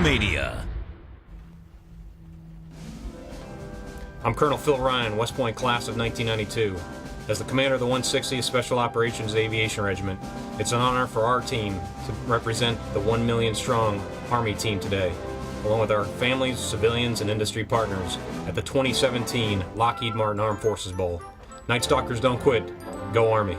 Mania. I'm Colonel Phil Ryan, West Point class of 1992. As the commander of the 160th Special Operations Aviation Regiment, it's an honor for our team to represent the 1 million strong Army team today, along with our families, civilians, and industry partners at the 2017 Lockheed Martin Armed Forces Bowl. Night Stalkers don't quit. Go Army.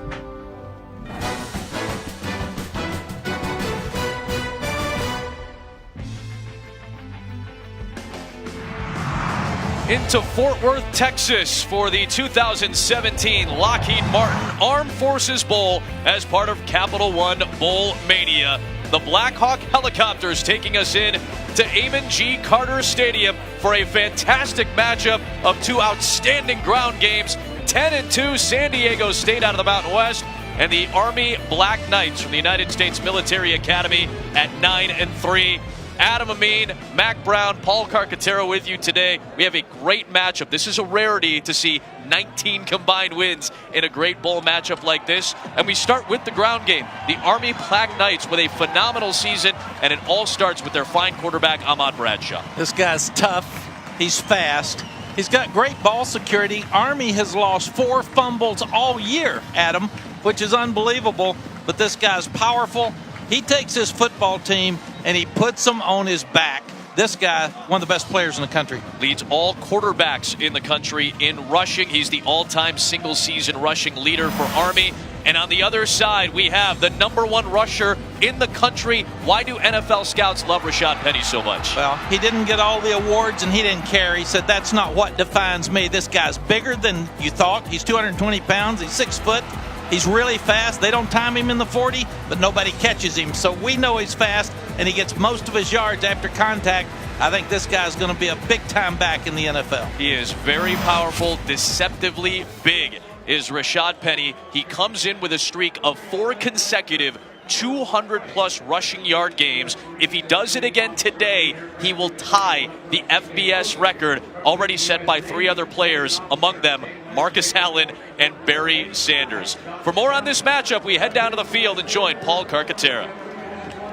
Into Fort Worth, Texas for the 2017 Lockheed Martin Armed Forces Bowl as part of Capital One Bowl Mania. The Black Hawk helicopters taking us in to Amon G. Carter Stadium for a fantastic matchup of two outstanding ground games. 10-2 San Diego State out of the Mountain West, and the Army Black Knights from the United States Military Academy at 9-3. Adam Amin, Mac Brown, Paul Carcaterra with you today. We have a great matchup. This is a rarity to see 19 combined wins in a great bowl matchup like this. And we start with the ground game. The Army Black Knights with a phenomenal season, and it all starts with their fine quarterback, Ahmad Bradshaw. This guy's tough. He's fast. He's got great ball security. Army has lost 4 fumbles all year, Adam, which is unbelievable. But this guy's powerful. He takes his football team and he puts them on his back. This guy, one of the best players in the country. Leads all quarterbacks in the country in rushing. He's the all-time single-season rushing leader for Army. And on the other side, we have the #1 rusher in the country. Why do NFL scouts love Rashad Penny so much? Well, he didn't get all the awards and he didn't care. He said, that's not what defines me. This guy's bigger than you thought. He's 220 pounds. He's 6 foot. He's really fast. They don't time him in the 40, but nobody catches him. So we know he's fast, and he gets most of his yards after contact. I think this guy's going to be a big-time back in the NFL. He is very powerful, deceptively big is Rashad Penny. He comes in with a streak of 4 consecutive 200-plus rushing yard games. If he does it again today, he will tie the FBS record already set by 3 other players, among them Marcus Allen and Barry Sanders. For more on this matchup, we head down to the field and join Paul Carcaterra.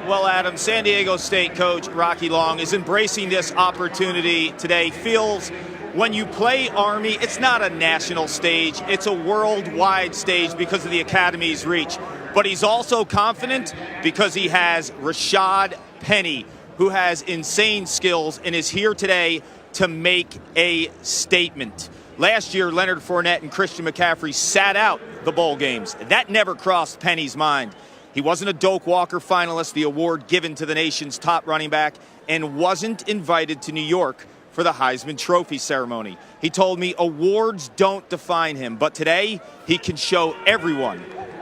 Well, Adam, San Diego State coach Rocky Long is embracing this opportunity today. Feels when you play Army, it's not a national stage, it's a worldwide stage because of the Academy's reach. But he's also confident because he has Rashad Penny, who has insane skills and is here today to make a statement. Last year, Leonard Fournette and Christian McCaffrey sat out the bowl games. That never crossed Penny's mind. He wasn't a Doak Walker finalist, the award given to the nation's top running back, and wasn't invited to New York for the Heisman Trophy ceremony. He told me awards don't define him, but today he can show everyone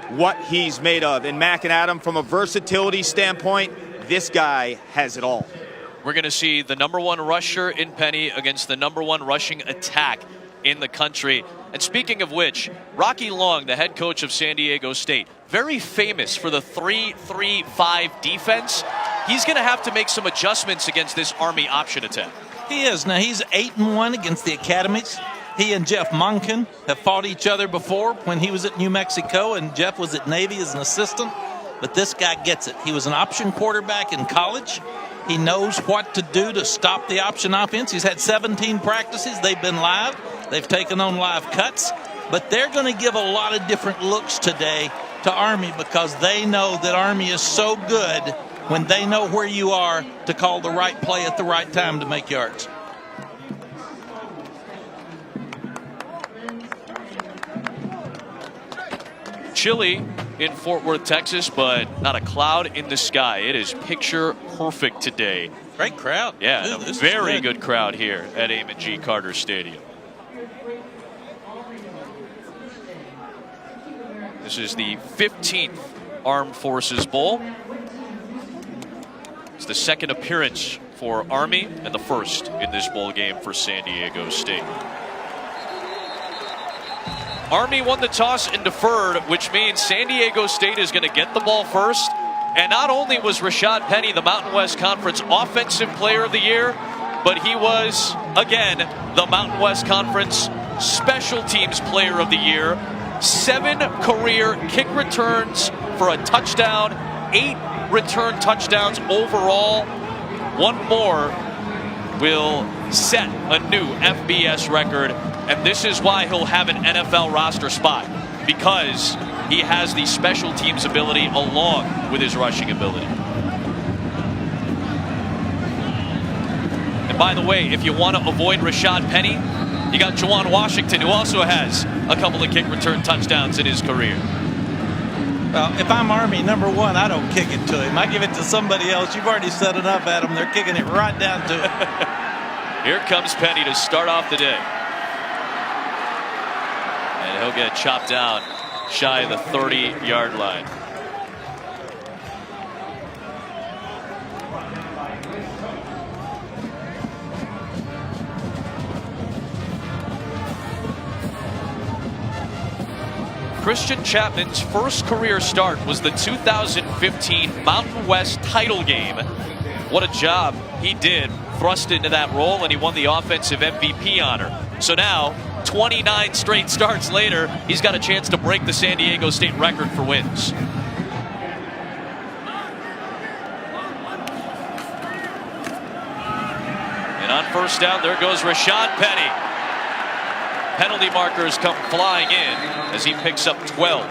what he's made of. And Mac and Adam, from a versatility standpoint, this guy has it all. We're going to see the #1 rusher in Penny against the #1 rushing attack in the country. And speaking of which, Rocky Long, the head coach of San Diego State, very famous for the 3-3-5 defense. He's going to have to make some adjustments against this Army option attack. He is. Now, he's 8-1 against the academies. He and Jeff Monken have fought each other before when he was at New Mexico and Jeff was at Navy as an assistant. But this guy gets it. He was an option quarterback in college. He knows what to do to stop the option offense. He's had 17 practices. They've been live. They've taken on live cuts. But they're going to give a lot of different looks today to Army because they know that Army is so good when they know where you are to call the right play at the right time to make yards. Chilly in Fort Worth, Texas, but not a cloud in the sky. It is picture perfect today. Great crowd. Yeah, Ooh, a very good crowd here at Amon G. Carter Stadium. This is the 15th Armed Forces Bowl. It's the second appearance for Army and the first in this bowl game for San Diego State. Army won the toss and deferred, which means San Diego State is going to get the ball first. And not only was Rashad Penny the Mountain West Conference Offensive Player of the Year, but he was, again, the Mountain West Conference Special Teams Player of the Year. 7 career kick returns for a touchdown, 8 return touchdowns overall. One more will set a new FBS record, and this is why he'll have an NFL roster spot, because he has the special teams ability along with his rushing ability. And by the way, if you want to avoid Rashad Penny, you got Juwan Washington, who also has a couple of kick return touchdowns in his career. Well, if I'm Army, number one, I don't kick it to him. I give it to somebody else. You've already set it up at him. They're kicking it right down to him. Here comes Penny to start off the day. And he'll get chopped down shy of the 30-yard line. Christian Chapman's first career start was the 2015 Mountain West title game. What a job he did, thrust into that role, and he won the offensive MVP honor. So now, 29 straight starts later, he's got a chance to break the San Diego State record for wins. And on first down, there goes Rashad Penny. Penalty markers come flying in as he picks up 12.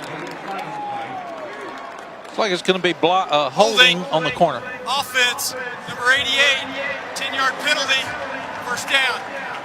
Looks like it's going to be holding on the corner. Offense, number 88, 10-yard penalty, first down.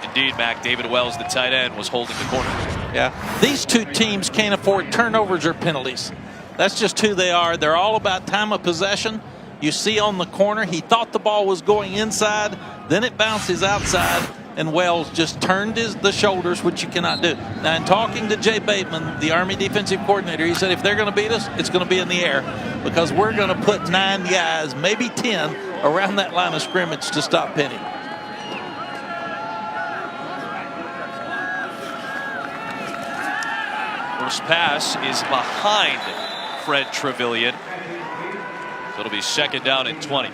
Indeed, Mac. David Wells, the tight end, was holding the corner. Yeah, these two teams can't afford turnovers or penalties. That's just who they are. They're all about time of possession. You see on the corner, he thought the ball was going inside, then it bounces outside, and Wells just turned the shoulders, which you cannot do. Now, in talking to Jay Bateman, the Army defensive coordinator, he said if they're going to beat us, it's going to be in the air, because we're going to put 9 guys, maybe 10, around that line of scrimmage to stop Penny. First pass is behind Fred Trevelyan. So it'll be second down and 20.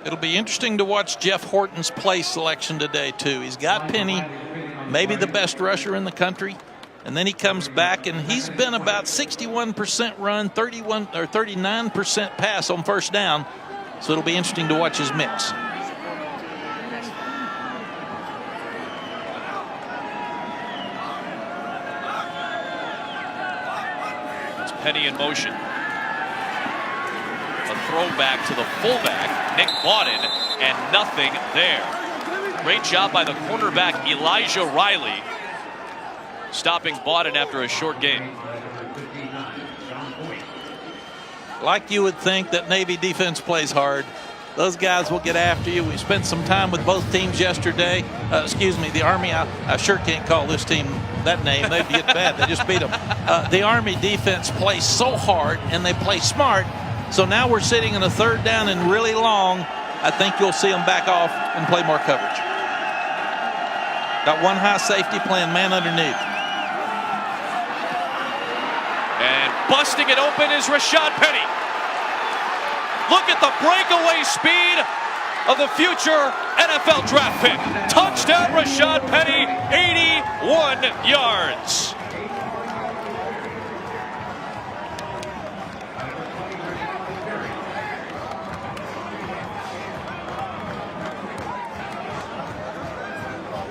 It'll be interesting to watch Jeff Horton's play selection today, too. He's got Penny, maybe the best rusher in the country, and then he comes back, and he's been about 61% run, 31 or 39% pass on first down. So it'll be interesting to watch his mix. It's Penny in motion. A throwback to the fullback, Nick Bawden, and nothing there. Great job by the cornerback Elijah Riley, stopping Bawden after a short game. Like you would think that Navy defense plays hard. Those guys will get after you. We spent some time with both teams yesterday. The Army. I sure can't call this team that name. They'd get bad. They just beat them. The Army defense plays so hard, and they play smart. So now we're sitting in a third down and really long. I think you'll see them back off and play more coverage. Got one high safety playing man underneath. And busting it open is Rashad Penny. Look at the breakaway speed of the future NFL draft pick. Touchdown Rashad Penny, 81 yards.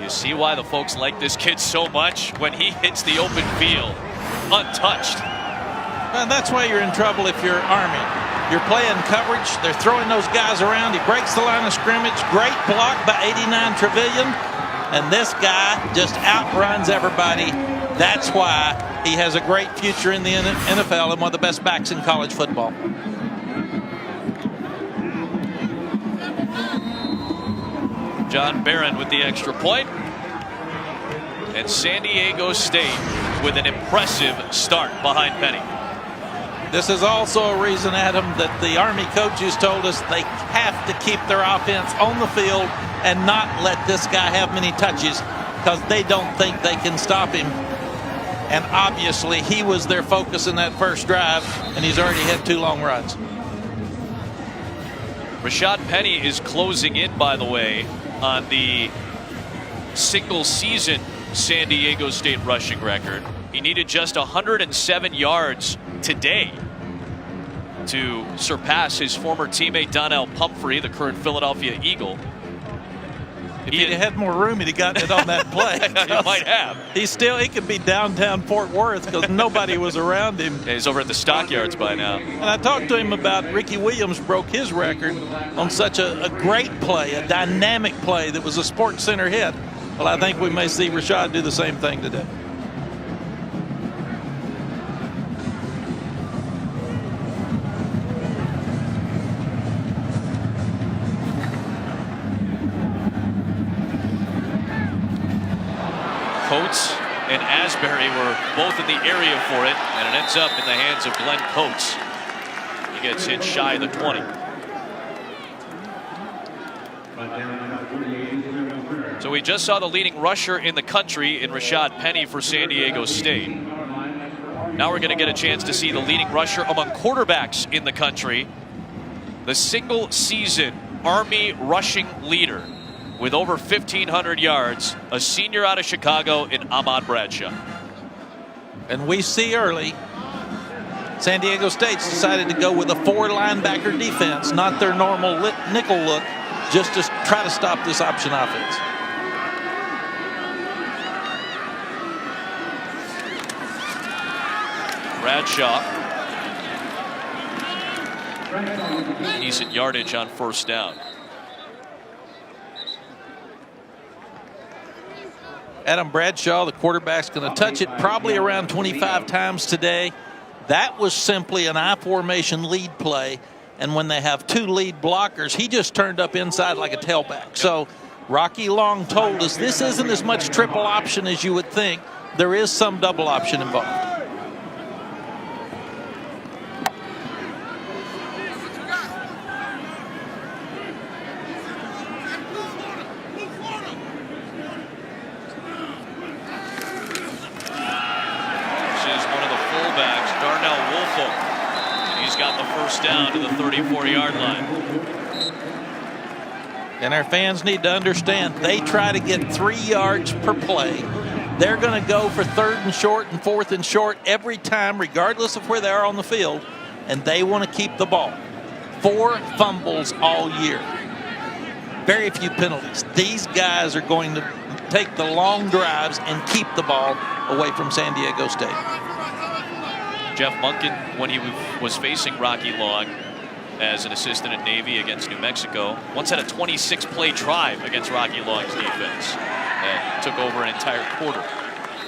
You see why the folks like this kid so much when he hits the open field, untouched. Well, that's why you're in trouble if you're Army. You're playing coverage. They're throwing those guys around. He breaks the line of scrimmage. Great block by 89 Trevelyan. And this guy just outruns everybody. That's why he has a great future in the NFL and one of the best backs in college football. John Barron with the extra point. And San Diego State with an impressive start behind Penny. This is also a reason, Adam, that the Army coaches told us they have to keep their offense on the field and not let this guy have many touches because they don't think they can stop him. And obviously he was their focus in that first drive, and he's already had 2 long runs. Rashad Penny is closing in, by the way, on the single season San Diego State rushing record. He needed just 107 yards today to surpass his former teammate Donnell Pumphrey, the current Philadelphia Eagle. If he'd had more room, he'd have gotten it on that play. He might have. He could be downtown Fort Worth because nobody was around him. Yeah, he's over at the stockyards by now. And I talked to him about Ricky Williams broke his record on such a great play, a dynamic play that was a Sports Center hit. Well, I think we may see Rashad do the same thing today. Coates and Asbury were both in the area for it, and it ends up in the hands of Glenn Coates. He gets hit shy of the 20. So we just saw the leading rusher in the country in Rashad Penny for San Diego State. Now we're going to get a chance to see the leading rusher among quarterbacks in the country, the single season Army rushing leader with over 1,500 yards, a senior out of Chicago in Ahmad Bradshaw. And we see early, San Diego State's decided to go with a 4-linebacker defense, not their normal nickel look, just to try to stop this option offense. Bradshaw, decent yardage on first down. Adam Bradshaw, the quarterback's going to touch it probably around 25 times today. That was simply an I formation lead play. And when they have 2 lead blockers, he just turned up inside like a tailback. So Rocky Long told us this isn't as much triple option as you would think. There is some double option involved. Down to the 34-yard line. And our fans need to understand they try to get 3 yards per play. They're going to go for 3rd and short and 4th and short every time, regardless of where they are on the field, and they want to keep the ball. 4 fumbles all year. Very few penalties. These guys are going to take the long drives and keep the ball away from San Diego State. Jeff Monken, when he was facing Rocky Long as an assistant at Navy against New Mexico, once had a 26-play drive against Rocky Long's defense that took over an entire quarter.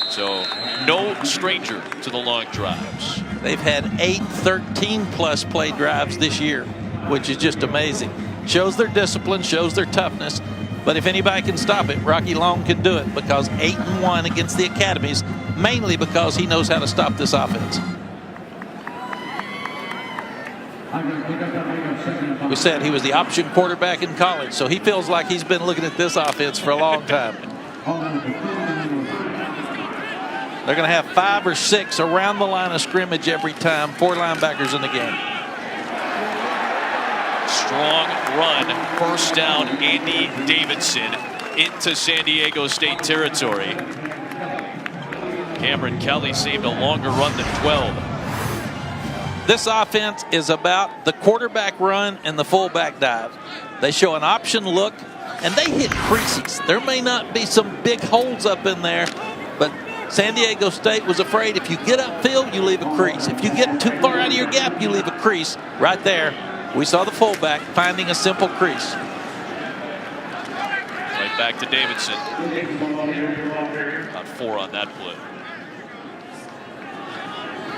So no stranger to the long drives. They've had 8 13-plus play drives this year, which is just amazing. Shows their discipline, shows their toughness. But if anybody can stop it, Rocky Long can do it, because 8-1 against the academies, mainly because he knows how to stop this offense. We said he was the option quarterback in college, so he feels like he's been looking at this offense for a long time. They're going to have 5 or 6 around the line of scrimmage every time, 4 linebackers in the game. Strong run, first down, Andy Davidson into San Diego State territory. Cameron Kelly saved a longer run than 12. This offense is about the quarterback run and the fullback dive. They show an option look, and they hit creases. There may not be some big holes up in there, but San Diego State was afraid if you get upfield, you leave a crease. If you get too far out of your gap, you leave a crease. Right there, we saw the fullback finding a simple crease. Right back to Davidson. About 4 on that play.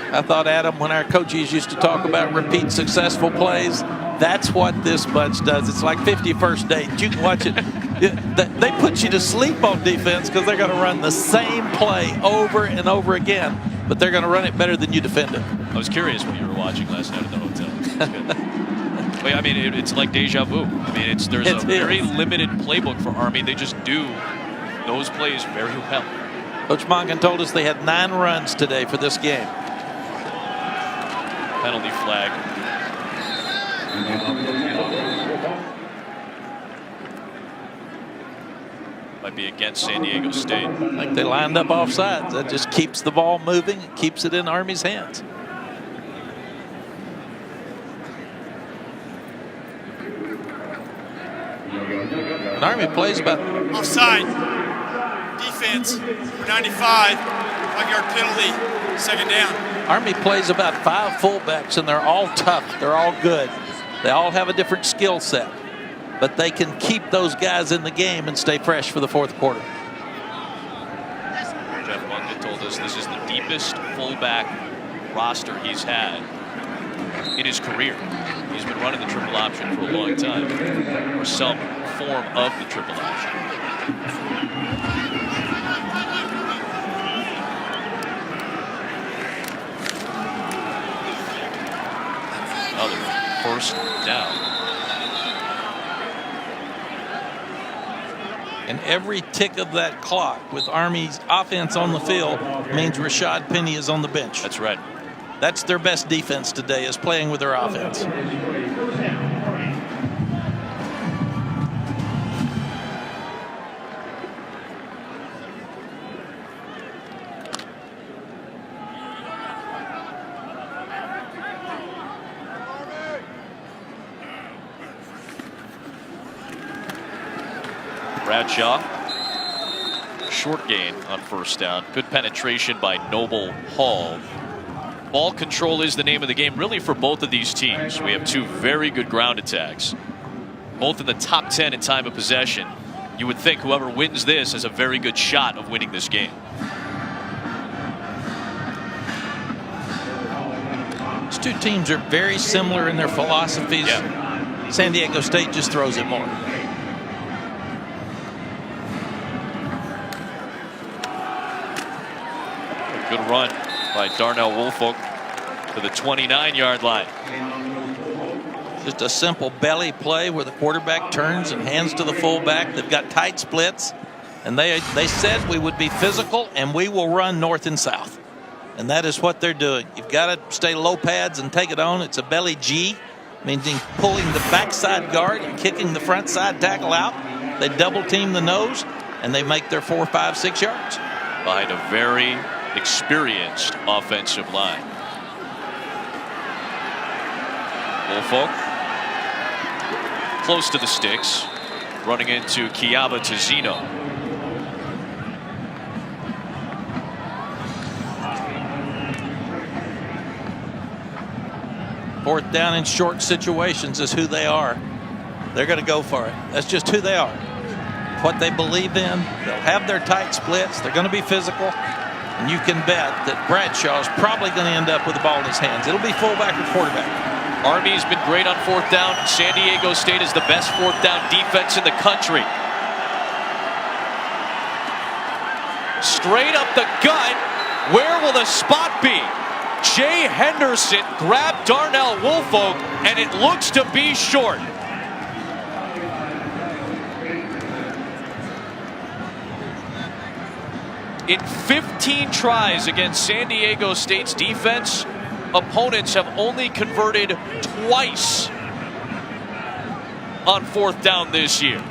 I thought, Adam, when our coaches used to talk about repeat successful plays, that's what this bunch does. It's like 51st Dates. You can watch it. They put you to sleep on defense because they're going to run the same play over and over again, but they're going to run it better than you defend it. I was curious what you were watching last night at the hotel. But, I mean, it's like deja vu. I mean, there's a very limited playbook for Army. They just do those plays very well. Coach Monken told us they had 9 runs today for this game. Penalty flag. Might be against San Diego State. I think they lined up offsides. That just keeps the ball moving, keeps it in Army's hands. And Army plays about Offside. Defense. Number 95. 5-yard penalty. Second down. Army plays about 5 fullbacks, and they're all tough. They're all good. They all have a different skill set, but they can keep those guys in the game and stay fresh for the fourth quarter. Jeff Munkin told us this is the deepest fullback roster he's had in his career. He's been running the triple option for a long time, or some form of the triple option. Another first down. And every tick of that clock with Army's offense on the field means Rashad Penny is on the bench. That's right. That's their best defense today, is playing with their offense. Bradshaw, short gain on first down. Good penetration by Noble Hall. Ball control is the name of the game, really, for both of these teams. We have two very good ground attacks, both in the top 10 in time of possession. You would think whoever wins this has a very good shot of winning this game. These two teams are very similar in their philosophies. Yeah. San Diego State just throws it more. Good run by Darnell Woolfolk to the 29-yard line. Just a simple belly play where the quarterback turns and hands to the fullback. They've got tight splits, and they said we would be physical and we will run north and south. And that is what they're doing. You've got to stay low pads and take it on. It's a belly G, meaning pulling the backside guard and kicking the front side tackle out. They double team the nose, and they make their 4, 5, 6 yards. Behind a very experienced offensive line. Woolfolk close to the sticks, running into Kiaba Tizino. Fourth down in short situations is who they are. They're going to go for it. That's just who they are. What they believe in. They'll have their tight splits. They're going to be physical. And you can bet that Bradshaw's probably going to end up with the ball in his hands. It'll be fullback or quarterback. Army's been great on fourth down. San Diego State is the best fourth down defense in the country. Straight up the gut. Where will the spot be? Jay Henderson grabbed Darnell Woolfolk, and it looks to be short. In 15 tries against San Diego State's defense, opponents have only converted twice on fourth down this year.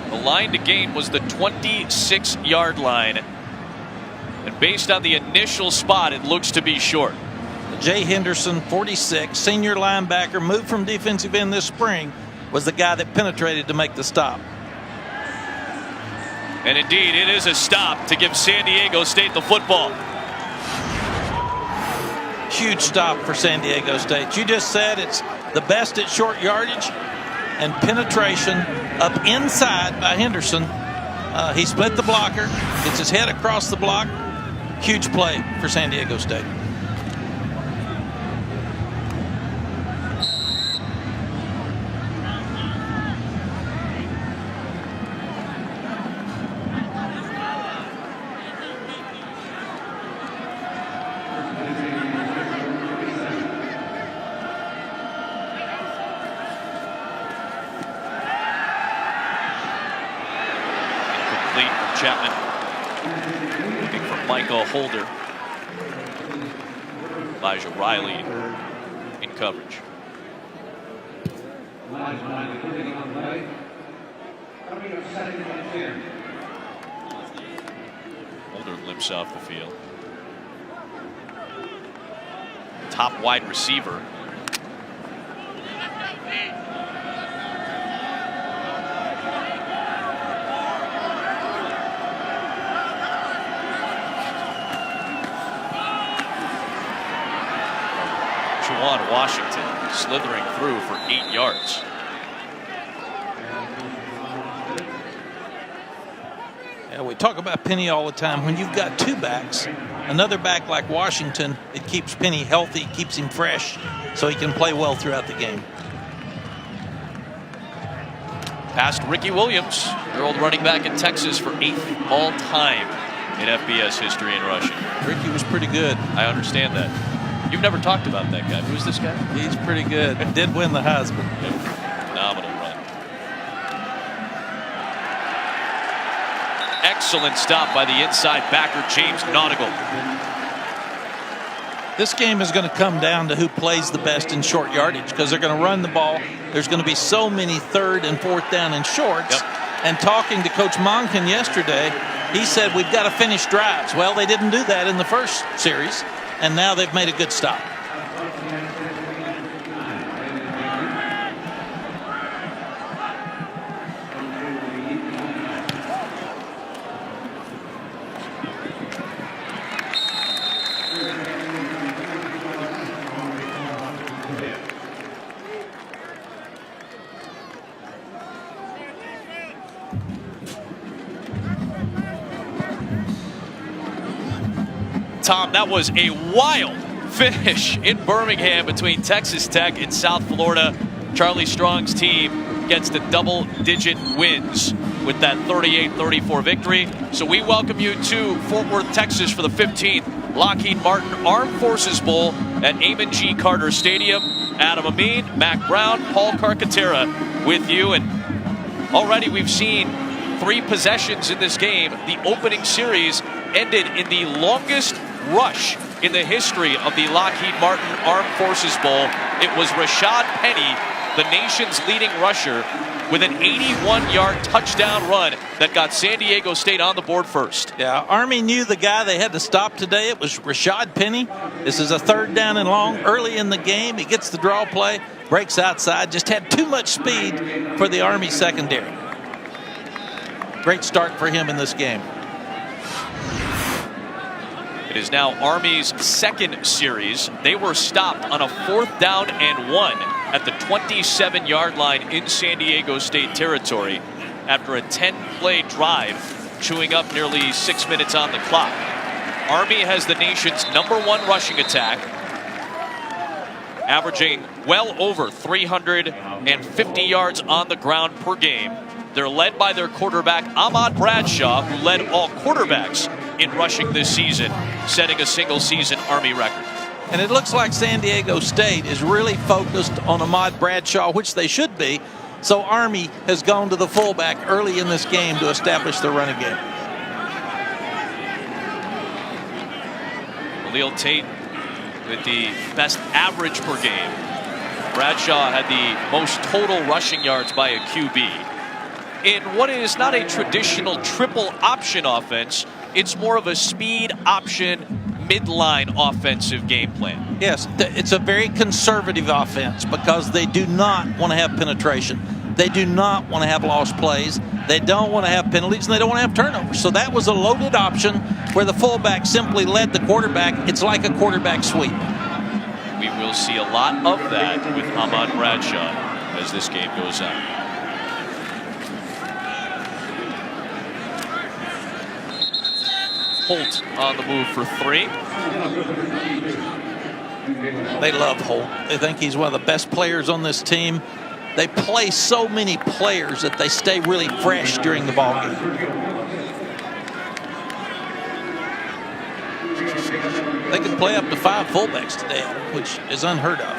The line to gain was the 26-yard line. And based on the initial spot, it looks to be short. Jay Henderson, 46, senior linebacker, moved from defensive end this spring, was the guy that penetrated to make the stop. And indeed, it is a stop to give San Diego State the football. Huge stop for San Diego State. You just said it's the best at short yardage, and penetration up inside by Henderson. He split the blocker, gets his head across the block. Huge play for San Diego State. Chapman looking for Michael Holder. Elijah Riley in coverage. shoulder limps off the field. Top wide receiver. Juwan Washington slithering through for 8 yards. Yeah, we talk about Penny all the time. When you've got two backs, another back like Washington, it keeps Penny healthy, keeps him fresh, so he can play well throughout the game. Past Ricky Williams, your old running back in Texas, for 8th all time in FBS history in rushing. Ricky was pretty good. I understand that. You've never talked about that guy. Who's this guy? He's pretty good. Did win the Heisman. Yep. Phenomenal run. Excellent stop by the inside backer, James Nautigal. This game is going to come down to who plays the best in short yardage, because they're going to run the ball. There's going to be so many 3rd and 4th down and shorts. Yep. And talking to Coach Monken yesterday, he said we've got to finish drives. Well, they didn't do that in the first series, and now they've made a good stop. Tom, that was a wild finish in Birmingham between Texas Tech and South Florida. Charlie Strong's team gets the double-digit wins with that 38-34 victory. So we welcome you to Fort Worth, Texas for the 15th Lockheed Martin Armed Forces Bowl at Amon G. Carter Stadium. Adam Amin, Mac Brown, Paul Carcaterra with you. And already we've seen 3 possessions in this game. The opening series ended in the longest rush in the history of the Lockheed Martin Armed Forces Bowl. It was Rashad Penny, the nation's leading rusher, with an 81-yard touchdown run that got San Diego State on the board first. Yeah, Army knew the guy they had to stop today. It was Rashad Penny. This is a 3rd down and long early in the game. He gets the draw play, breaks outside, just had too much speed for the Army secondary. Great start for him in this game. It is now Army's 2nd series. They were stopped on a 4th down and 1 at the 27-yard line in San Diego State territory after a 10-play drive, chewing up nearly 6 minutes on the clock. Army has the nation's #1 rushing attack, averaging well over 350 yards on the ground per game. They're led by their quarterback, Ahmad Bradshaw, who led all quarterbacks in rushing this season, setting a single-season Army record. And it looks like San Diego State is really focused on Ahmad Bradshaw, which they should be. So Army has gone to the fullback early in this game to establish their running game. Khalil Tate with the best average per game. Bradshaw had the most total rushing yards by a QB. In what is not a traditional triple option offense, it's more of a speed option midline offensive game plan. Yes, it's a very conservative offense because they do not want to have penetration. They do not want to have lost plays. They don't want to have penalties, and they don't want to have turnovers. So that was a loaded option where the fullback simply led the quarterback. It's like a quarterback sweep. We will see a lot of that with Ahmad Bradshaw as this game goes on. Holt on the move for 3. They love Holt. They think he's one of the best players on this team. They play so many players that they stay really fresh during the ball game. They could play up to 5 fullbacks today, which is unheard of.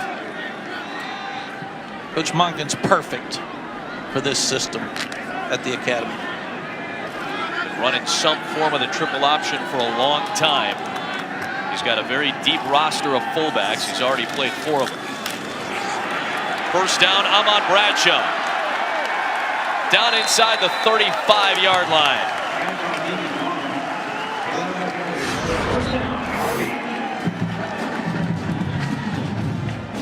Coach Monken's perfect for this system at the academy. Running some form of the triple option for a long time. He's got a very deep roster of fullbacks. He's already played 4 of them. First down, Ahmad Bradshaw. Down inside the 35-yard line.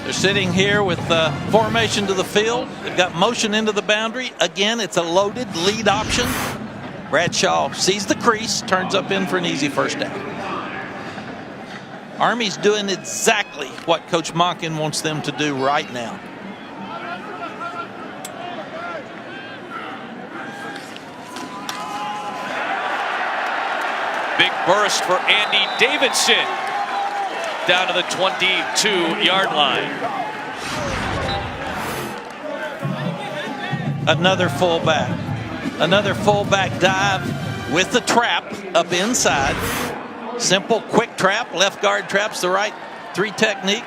They're sitting here with formation to the field. They've got motion into the boundary. Again, it's a loaded lead option. Bradshaw sees the crease, turns up in for an easy first down. Army's doing exactly what Coach Monken wants them to do right now. Big burst for Andy Davidson down to the 22-yard line. Another fullback dive with the trap up inside. Simple, quick trap. Left guard traps the right 3 technique.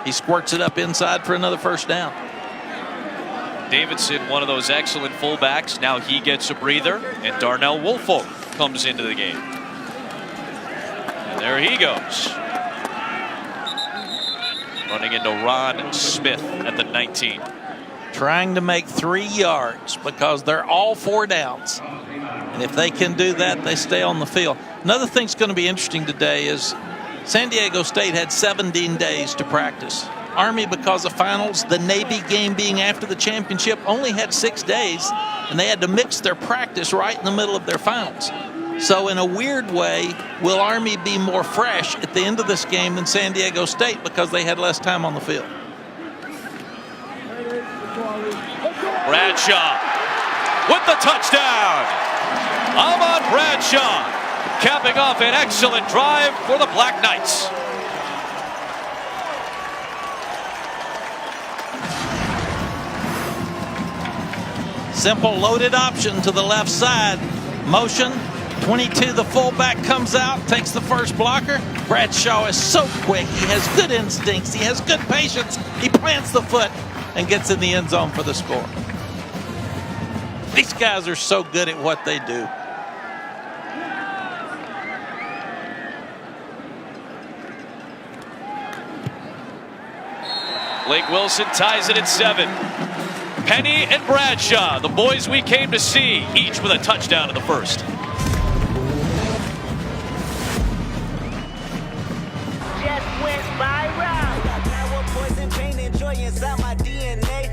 He squirts it up inside for another first down. Davidson, one of those excellent fullbacks. Now he gets a breather, and Darnell Woolfolk comes into the game. And there he goes. Running into Ron Smith at the 19. Trying to make 3 yards because they're all 4 downs. And if they can do that, they stay on the field. Another thing's going to be interesting today is San Diego State had 17 days to practice. Army, because of finals, the Navy game being after the championship, only had 6 days, and they had to mix their practice right in the middle of their finals. So in a weird way, will Army be more fresh at the end of this game than San Diego State because they had less time on the field? Bradshaw with the touchdown. Ahmad Bradshaw capping off an excellent drive for the Black Knights. Simple loaded option to the left side. Motion. 22, the fullback comes out, takes the first blocker. Bradshaw is so quick. He has good instincts. He has good patience. He plants the foot and gets in the end zone for the score. These guys are so good at what they do. Blake Wilson ties it at 7. Penny and Bradshaw, the boys we came to see, each with a touchdown in the first. Just went viral. Power, poison, pain, and joy inside my DNA.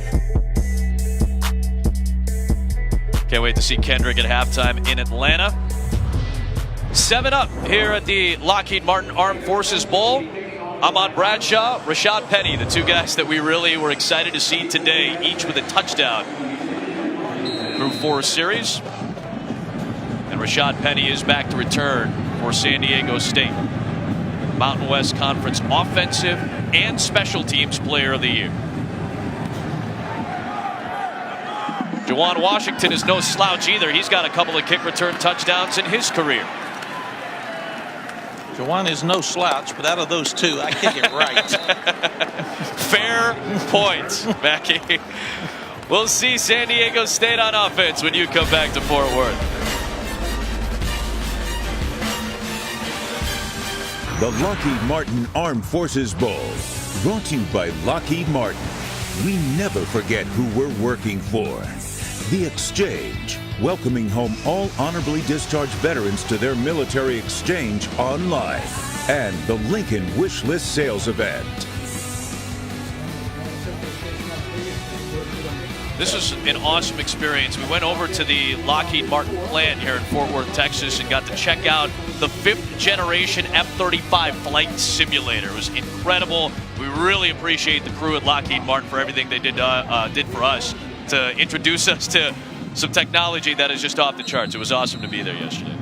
Can't wait to see Kendrick at halftime in Atlanta. 7-up here at the Lockheed Martin Armed Forces Bowl. Ahmad Bradshaw, Rashad Penny, the 2 guys that we really were excited to see today, each with a touchdown through 4 series. And Rashad Penny is back to return for San Diego State. Mountain West Conference Offensive and Special Teams Player of the Year. Juwan Washington is no slouch either. He's got a couple of kick return touchdowns in his career. Juwan is no slouch, but out of those 2, I kick it right. Fair point, Mackie. We'll see San Diego State on offense when you come back to Fort Worth. The Lockheed Martin Armed Forces Bowl, brought to you by Lockheed Martin. We never forget who we're working for. The Exchange, welcoming home all honorably discharged veterans to their military exchange online. And the Lincoln Wish List Sales Event. This was an awesome experience. We went over to the Lockheed Martin plant here in Fort Worth, Texas, and got to check out the 5th generation F-35 flight simulator. It was incredible. We really appreciate the crew at Lockheed Martin for everything they did for us to introduce us to some technology that is just off the charts. It was awesome to be there yesterday.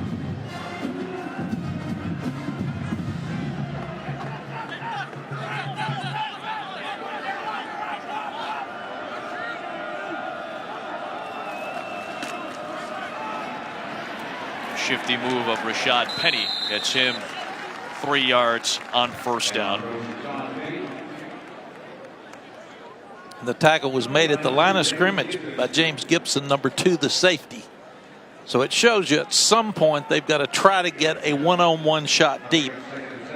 Shifty move of Rashad Penny gets him 3 yards on first down. The tackle was made at the line of scrimmage by James Gibson, number 2, the safety. So it shows you at some point they've got to try to get a one-on-one shot deep,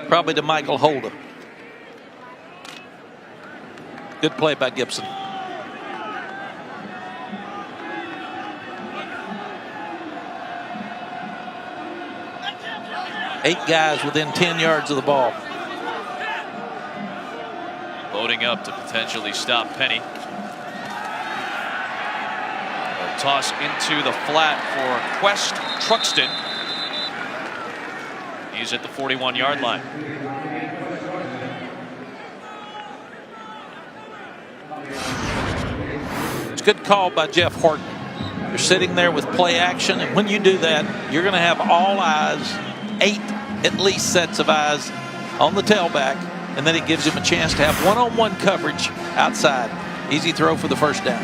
probably to Michael Holder. Good play by Gibson. 8 guys within 10 yards of the ball. Loading up to potentially stop Penny. A toss into the flat for Quest Truxton. He's at the 41-yard line. It's a good call by Jeff Horton. You're sitting there with play action, and when you do that, you're going to have all eyes, 8 at least sets of eyes on the tailback, and then it gives him a chance to have one-on-one coverage outside. Easy throw for the first down.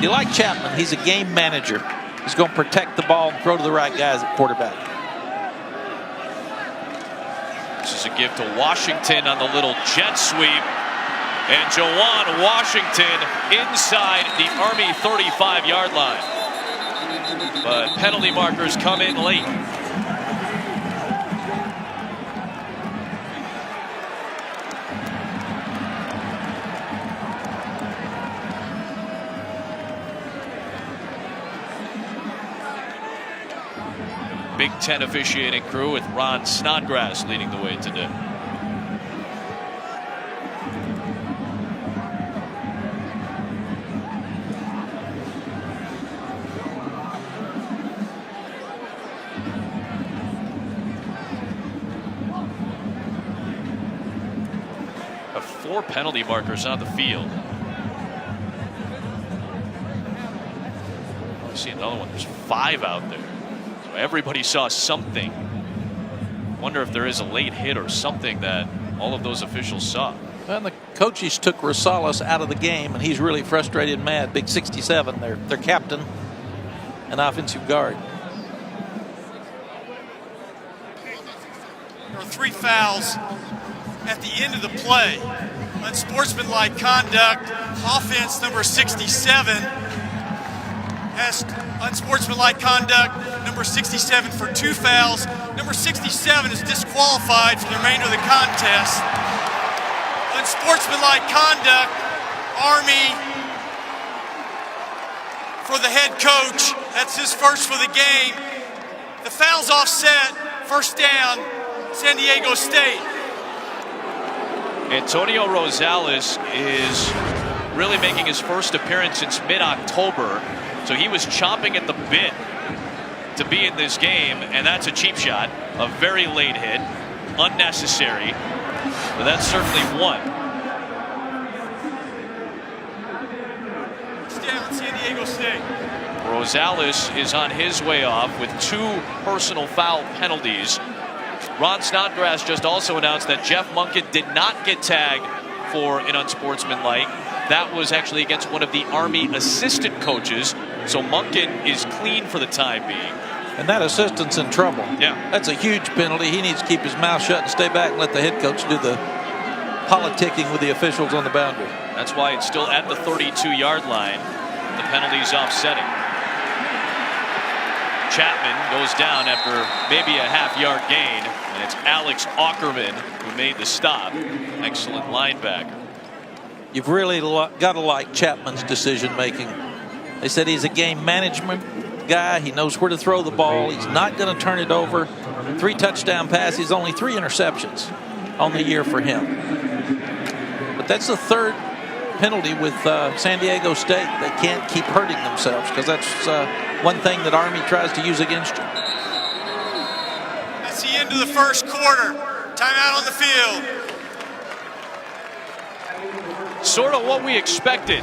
You like Chapman, he's a game manager. He's going to protect the ball and throw to the right guys at quarterback. This is a give to Washington on the little jet sweep. And Jawan Washington inside the Army 35-yard line. But penalty markers come in late. Big Ten officiating crew with Ron Snodgrass leading the way today. Four penalty markers on the field. I see another one. There's 5 out there. So everybody saw something. Wonder if there is a late hit or something that all of those officials saw. And the coaches took Rosales out of the game, and he's really frustrated and mad. Big 67, their captain and offensive guard. There are 3 fouls at the end of the play. Unsportsmanlike conduct. Offense number 67 has unsportsmanlike conduct. Number 67 for 2 fouls. Number 67 is disqualified for the remainder of the contest. Unsportsmanlike conduct. Army for the head coach. That's his first for the game. The foul's offset. First down, San Diego State. Antonio Rosales is really making his first appearance since mid-October, so he was chomping at the bit to be in this game, and that's a cheap shot, a very late hit, unnecessary, but that's certainly one. Down San Diego State. Rosales is on his way off with 2 personal foul penalties. Ron Snodgrass just also announced that Jeff Monken did not get tagged for an unsportsmanlike. That was actually against one of the Army assistant coaches. So Monken is clean for the time being. And that assistant's in trouble. Yeah. That's a huge penalty. He needs to keep his mouth shut and stay back and let the head coach do the politicking with the officials on the boundary. That's why it's still at the 32-yard line. The penalty's offsetting. Chapman goes down after maybe a half-yard gain, and it's Alex Ackerman who made the stop. Excellent linebacker. You've really got to like Chapman's decision-making. They said he's a game management guy. He knows where to throw the ball. He's not going to turn it over. 3 touchdown passes, only 3 interceptions on the year for him. But that's the 3rd penalty with San Diego State. They can't keep hurting themselves because that's one thing that Army tries to use against you. That's the end of the first quarter. Timeout on the field. Sort of what we expected.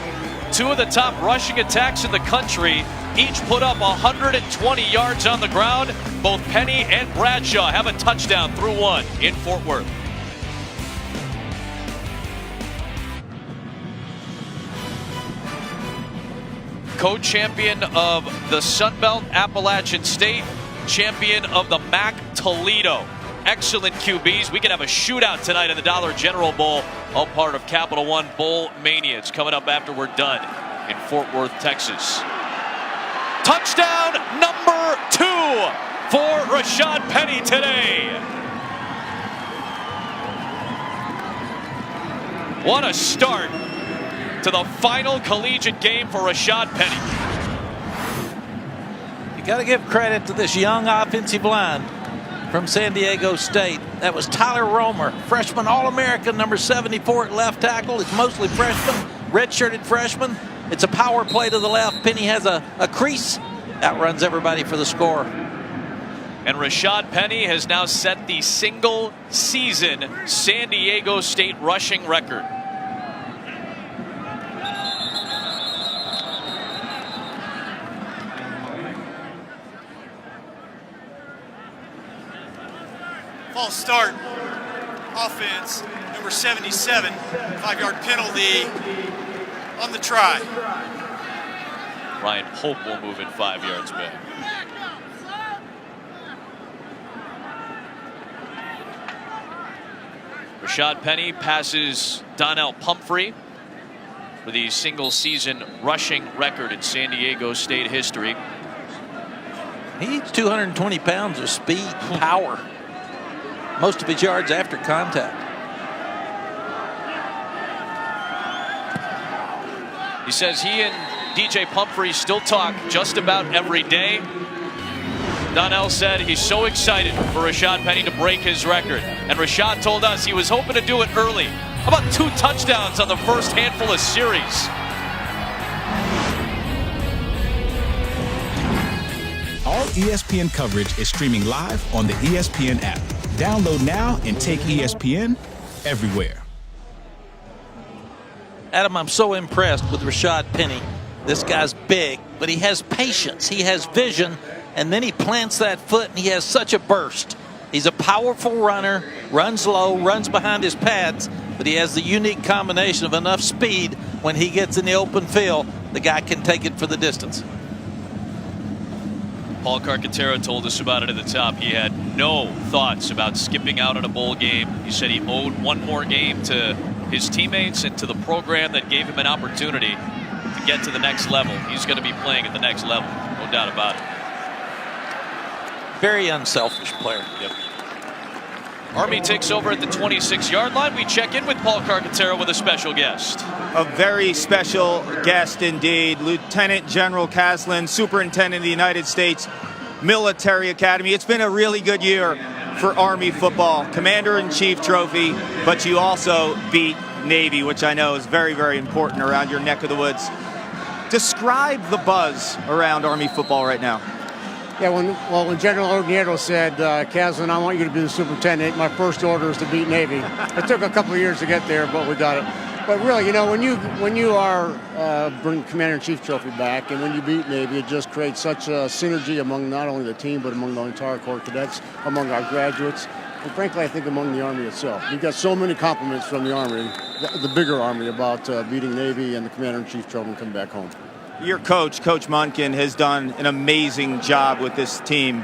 2 of the top rushing attacks in the country. Each put up 120 yards on the ground. Both Penny and Bradshaw have a touchdown through 1 in Fort Worth. Co-champion of the Sun Belt, Appalachian State, champion of the MAC Toledo. Excellent QBs. We can have a shootout tonight in the Dollar General Bowl, all part of Capital One Bowl Mania. It's coming up after we're done in Fort Worth, Texas. Touchdown number 2 for Rashad Penny today. What a start to the final collegiate game for Rashad Penny. You Got to give credit to this young offensive line from San Diego State. That was Tyler Romer, freshman All-American, number 74 at left tackle. It's mostly freshmen, redshirted freshman. It's a power play to the left. Penny has a crease, outruns everybody for the score. And Rashad Penny has now set the single season San Diego State rushing record. False start. Offense, number 77. 5-yard penalty on the try. Ryan Pope will move in 5 yards back. Rashad Penny passes Donnell Pumphrey for the single season rushing record in San Diego State history. He needs 220 pounds of speed, power. Most of his yards after contact. He says he and DJ Pumphrey still talk just about every day. Donnell said he's so excited for Rashad Penny to break his record. And Rashad told us he was hoping to do it early. How about 2 touchdowns on the first handful of series? All ESPN coverage is streaming live on the ESPN app. Download now and take ESPN everywhere. Adam, I'm so impressed with Rashad Penny. This guy's big, but he has patience. He has vision, and then he plants that foot, and he has such a burst. He's a powerful runner, runs low, runs behind his pads, but he has the unique combination of enough speed when he gets in the open field, the guy can take it for the distance. Paul Carcaterra told us about it at the top. He had no thoughts about skipping out on a bowl game. He said he owed one more game to his teammates and to the program that gave him an opportunity to get to the next level. He's going to be playing at the next level, no doubt about it. Very unselfish player. Yep. Army takes over at the 26-yard line. We check in with Paul Carcaterra with a special guest. A very special guest indeed. Lieutenant General Caslin, Superintendent of the United States Military Academy. It's been a really good year for Army football. Commander-in-Chief trophy, but you also beat Navy, which I know is very, very important around your neck of the woods. Describe the buzz around Army football right now. Yeah, when General Orniero said, Caslin, I want you to be the superintendent, my first order is to beat Navy. It took a couple of years to get there, but we got it. But really, you know, when you are bring Commander-in-Chief trophy back, and when you beat Navy, it just creates such a synergy among not only the team, but among the entire Corps cadets, among our graduates, and frankly, I think among the Army itself. You've got so many compliments from the Army, the bigger Army, about beating Navy and the Commander-in-Chief trophy and coming back home. Your coach, Coach Munkin, has done an amazing job with this team.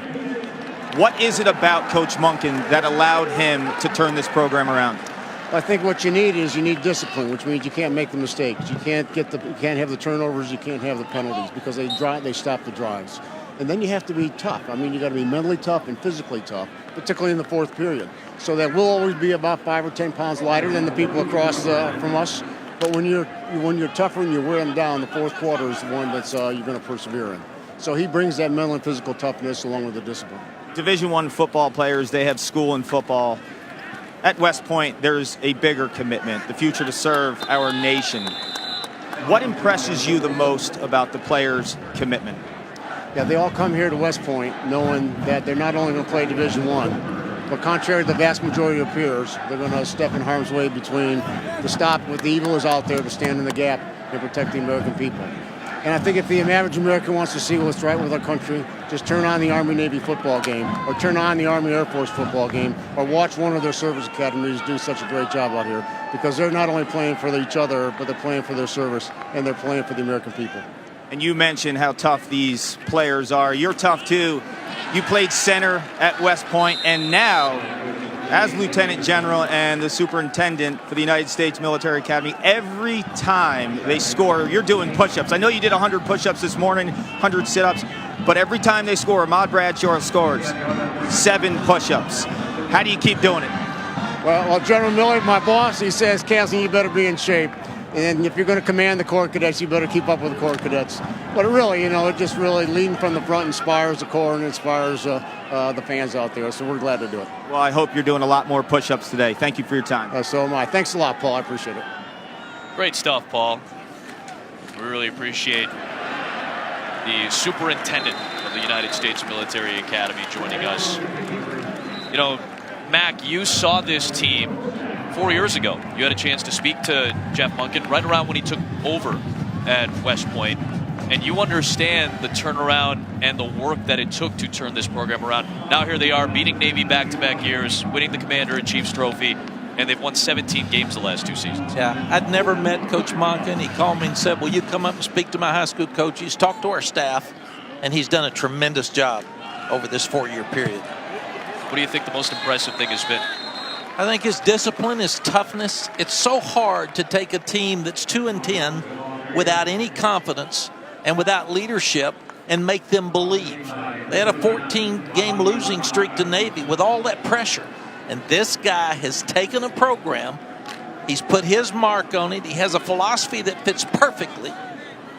What is it about Coach Munkin that allowed him to turn this program around? I think what you need is discipline, which means you can't make the mistakes. You can't have the turnovers. You can't have the penalties because they stop the drives. And then you have to be tough. I mean, you got to be mentally tough and physically tough, particularly in the fourth period. So that we'll always be about 5 or 10 pounds lighter than the people across from us. But when you're tougher and you wear them down, the fourth quarter is the one that's you're going to persevere in. So he brings that mental and physical toughness along with the discipline. Division I football players, they have school and football. At West Point, there's a bigger commitment, the future to serve our nation. What impresses you the most about the players' commitment? Yeah, they all come here to West Point knowing that they're not only going to play Division I, but contrary to the vast majority of peers, they're going to step in harm's way between to stop what the evil is out there, to stand in the gap and protect the American people. And I think if the average American wants to see what's right with our country, just turn on the Army-Navy football game, or turn on the Army-Air Force football game, or watch one of their service academies do such a great job out here, because they're not only playing for each other, but they're playing for their service, and they're playing for the American people. And you mentioned how tough these players are. You're tough, too. You played center at West Point, and now, as Lieutenant General and the Superintendent for the United States Military Academy, every time they score, you're doing push-ups. I know you did 100 push-ups this morning, 100 sit-ups, but every time they score, Ahmad Bradshaw scores 7 push-ups. How do you keep doing it? Well, General Miller, my boss, he says, Caslin, you better be in shape. And if you're going to command the Corps Cadets, you better keep up with the Corps Cadets. But it really, it just really leading from the front inspires the Corps and inspires the fans out there. So we're glad to do it. Well, I hope you're doing a lot more push-ups today. Thank you for your time. So am I. Thanks a lot, Paul. I appreciate it. Great stuff, Paul. We really appreciate the superintendent of the United States Military Academy joining us. You know, Mac, you saw this team 4 years ago. You had a chance to speak to Jeff Monken right around when he took over at West Point, and you understand the turnaround and the work that it took to turn this program around. Now here they are, beating Navy back-to-back years, winning the Commander-in-Chief's trophy, and they've won 17 games the last 2 seasons. Yeah, I'd never met Coach Monken. He called me and said, will you come up and speak to my high school coaches, talk to our staff, and he's done a tremendous job over this 4-year period. What do you think the most impressive thing has been? I think his discipline, his toughness. It's so hard to take a team that's 2-10 without any confidence and without leadership and make them believe. They had a 14-game losing streak to Navy with all that pressure. And this guy has taken a program, he's put his mark on it, he has a philosophy that fits perfectly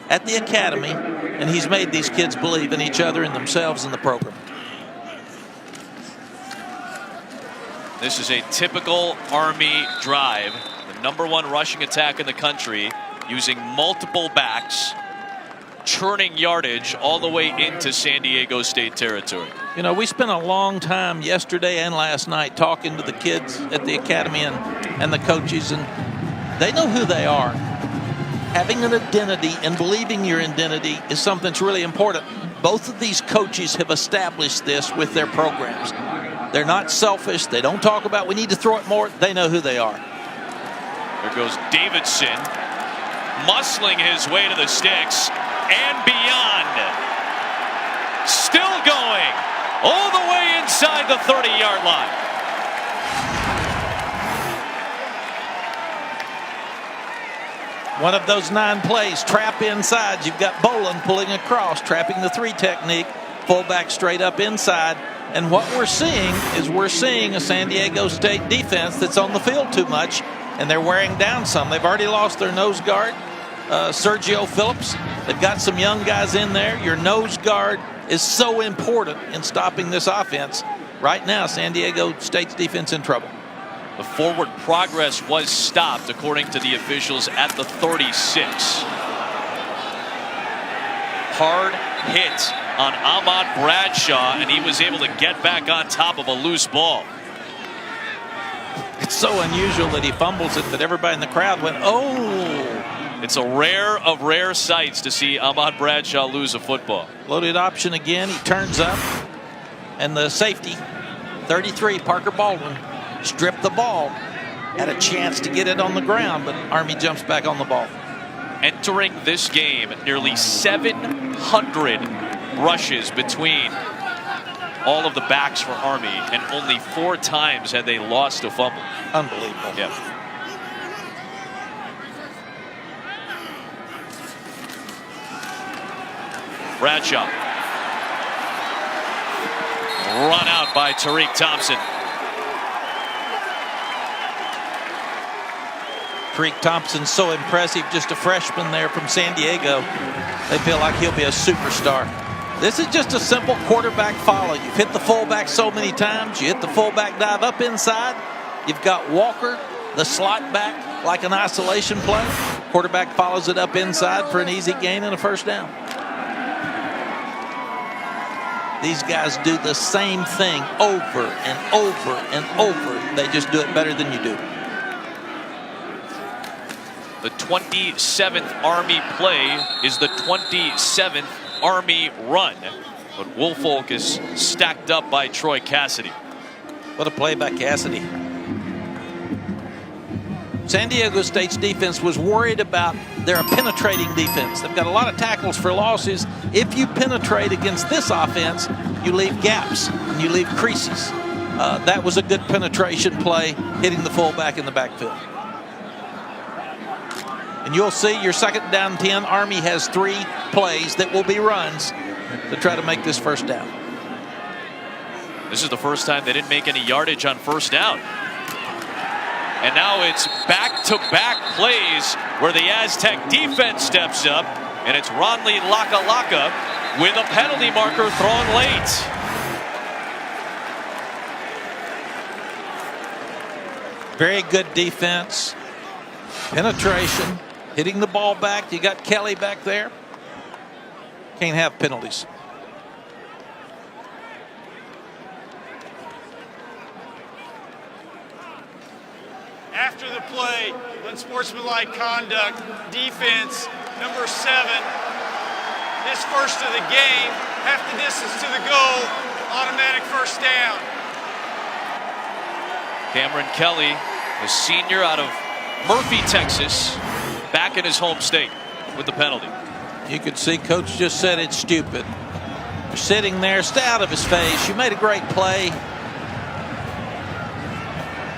at the academy, and he's made these kids believe in each other and themselves in the program. This is a typical Army drive, the #1 rushing attack in the country, using multiple backs, churning yardage all the way into San Diego State territory. You know, we spent a long time yesterday and last night talking to the kids at the academy and the coaches, and they know who they are. Having an identity and believing your identity is something that's really important. Both of these coaches have established this with their programs. They're not selfish. They don't talk about we need to throw it more. They know who they are. There goes Davidson, muscling his way to the sticks and beyond. Still going all the way inside the 30-yard line. One of those 9 plays, trap inside. You've got Bolin pulling across, trapping the 3 technique, fullback straight up inside. And what we're seeing a San Diego State defense that's on the field too much, and they're wearing down some. They've already lost their nose guard, Sergio Phillips. They've got some young guys in there. Your nose guard is so important in stopping this offense. Right now, San Diego State's defense in trouble. The forward progress was stopped, according to the officials, at the 36. Hard hit on Ahmad Bradshaw, and he was able to get back on top of a loose ball. It's so unusual that he fumbles it that everybody in the crowd went, oh. It's a rare of rare sights to see Ahmad Bradshaw lose a football. Loaded option again. He turns up, and the safety, 33, Parker Baldwin, stripped the ball. Had a chance to get it on the ground, but Army jumps back on the ball. Entering this game, nearly 700 rushes between all of the backs for Army, and only 4 times had they lost a fumble. Unbelievable. Yeah. Bradshaw. Run out by Tariq Thompson. Tariq Thompson's so impressive, just a freshman there from San Diego. They feel like he'll be a superstar. This is just a simple quarterback follow. You've hit the fullback so many times. You hit the fullback dive up inside. You've got Walker, the slot back, like an isolation play. Quarterback follows it up inside for an easy gain and a first down. These guys do the same thing over and over and over. They just do it better than you do. The 27th Army play is the 27th Army run. But Woolfolk is stacked up by Troy Cassidy. What a play by Cassidy. San Diego State's defense was worried about their penetrating defense. They've got a lot of tackles for losses. If you penetrate against this offense, you leave gaps and you leave creases. That was a good penetration play, hitting the fullback in the backfield. And you'll see your 2nd down 10. Army has 3 plays that will be runs to try to make this first down. This is the first time they didn't make any yardage on first down. And now it's back-to-back plays where the Aztec defense steps up, and it's Ronley Laka with a penalty marker thrown late. Very good defense, penetration, hitting the ball back. You got Kelly back there. Can't have penalties. After the play, unsportsmanlike conduct, defense, number 7, his first of the game, half the distance to the goal, automatic first down. Cameron Kelly, a senior out of Murphy, Texas, back in his home state with the penalty. You could see Coach just said it's stupid. You're sitting there, stay out of his face. You made a great play.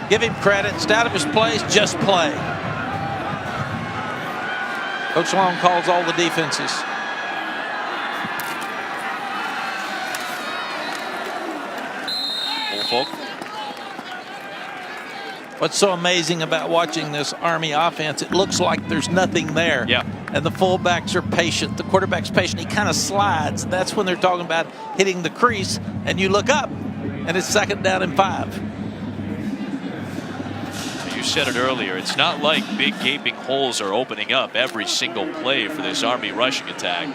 Give him credit. Stay out of his place. Just play. Coach Long calls all the defenses. Woolfolk. What's so amazing about watching this Army offense, it looks like there's nothing there. Yeah. And the fullbacks are patient. The quarterback's patient. He kind of slides. That's when they're talking about hitting the crease. And you look up, and it's 2nd down and 5. You said it earlier. It's not like big gaping holes are opening up every single play for this Army rushing attack.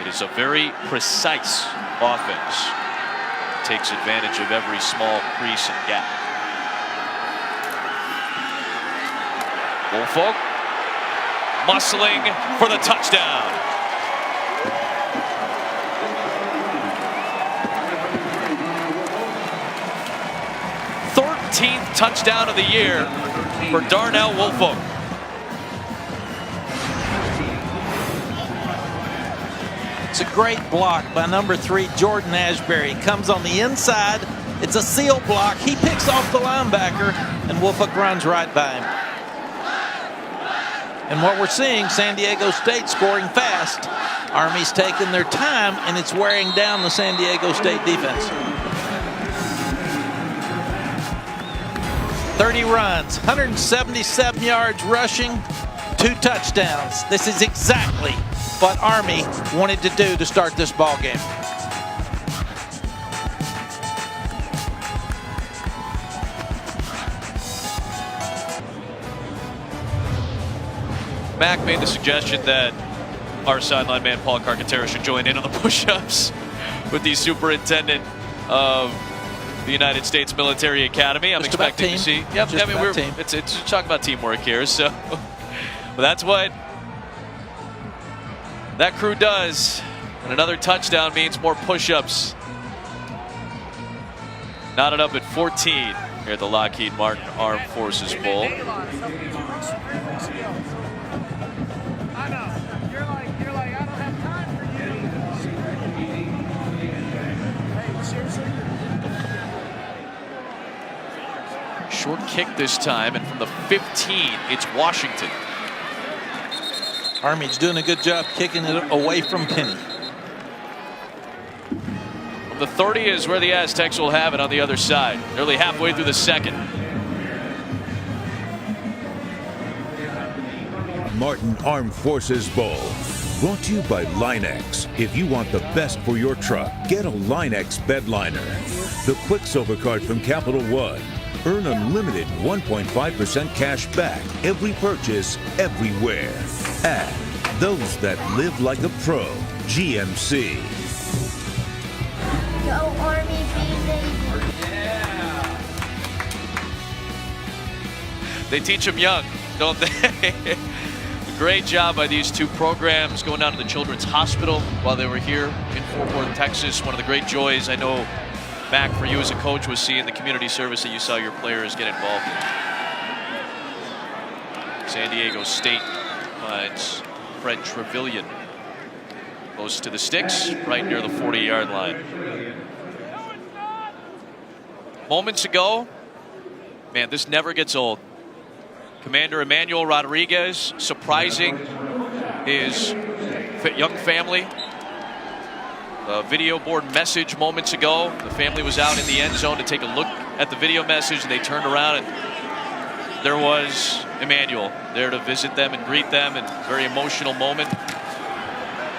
It is a very precise offense. It takes advantage of every small crease and gap. Woolfolk muscling for the touchdown. Touchdown of the year for Darnell Woolfolk. It's a great block by number 3, Jordan Ashbury. Comes on the inside. It's a seal block. He picks off the linebacker, and Woolfolk runs right by him. And what we're seeing, San Diego State scoring fast. Army's taking their time, and it's wearing down the San Diego State defense. 30 runs, 177 yards rushing, 2 touchdowns. This is exactly what Army wanted to do to start this ball game. Mac made the suggestion that our sideline man Paul Carcaterra should join in on the push-ups with the superintendent of the United States Military Academy. I'm expecting to see. Yep. I mean, it's talking about teamwork here. So, well, that's what that crew does. And another touchdown means more push-ups. Knotted up at 14 here at the Lockheed Martin Armed Forces Bowl. Short kick this time, and from the 15, it's Washington. Army's doing a good job kicking it away from Penny. From the 30 is where the Aztecs will have it on the other side. Nearly halfway through the second. Martin Armed Forces Bowl. Brought to you by Line-X. If you want the best for your truck, get a Line-X bed liner. The Quicksilver card from Capital One. Earn unlimited 1.5% cash back every purchase, everywhere. And those that live like a pro, GMC. Go Army, baby. Yeah. They teach them young, don't they? Great job by these two programs going down to the Children's Hospital while they were here in Fort Worth, Texas. One of the great joys I know, Mac, for you as a coach was seeing the community service that you saw your players get involved in. San Diego State finds Fred Trevelyan close to the sticks, right near the 40-yard line. Moments ago, man, this never gets old. Commander Emmanuel Rodriguez surprising his young family. A video board message moments ago. The family was out in the end zone to take a look at the video message, and they turned around and there was Emmanuel there to visit them and greet them, and very emotional moment.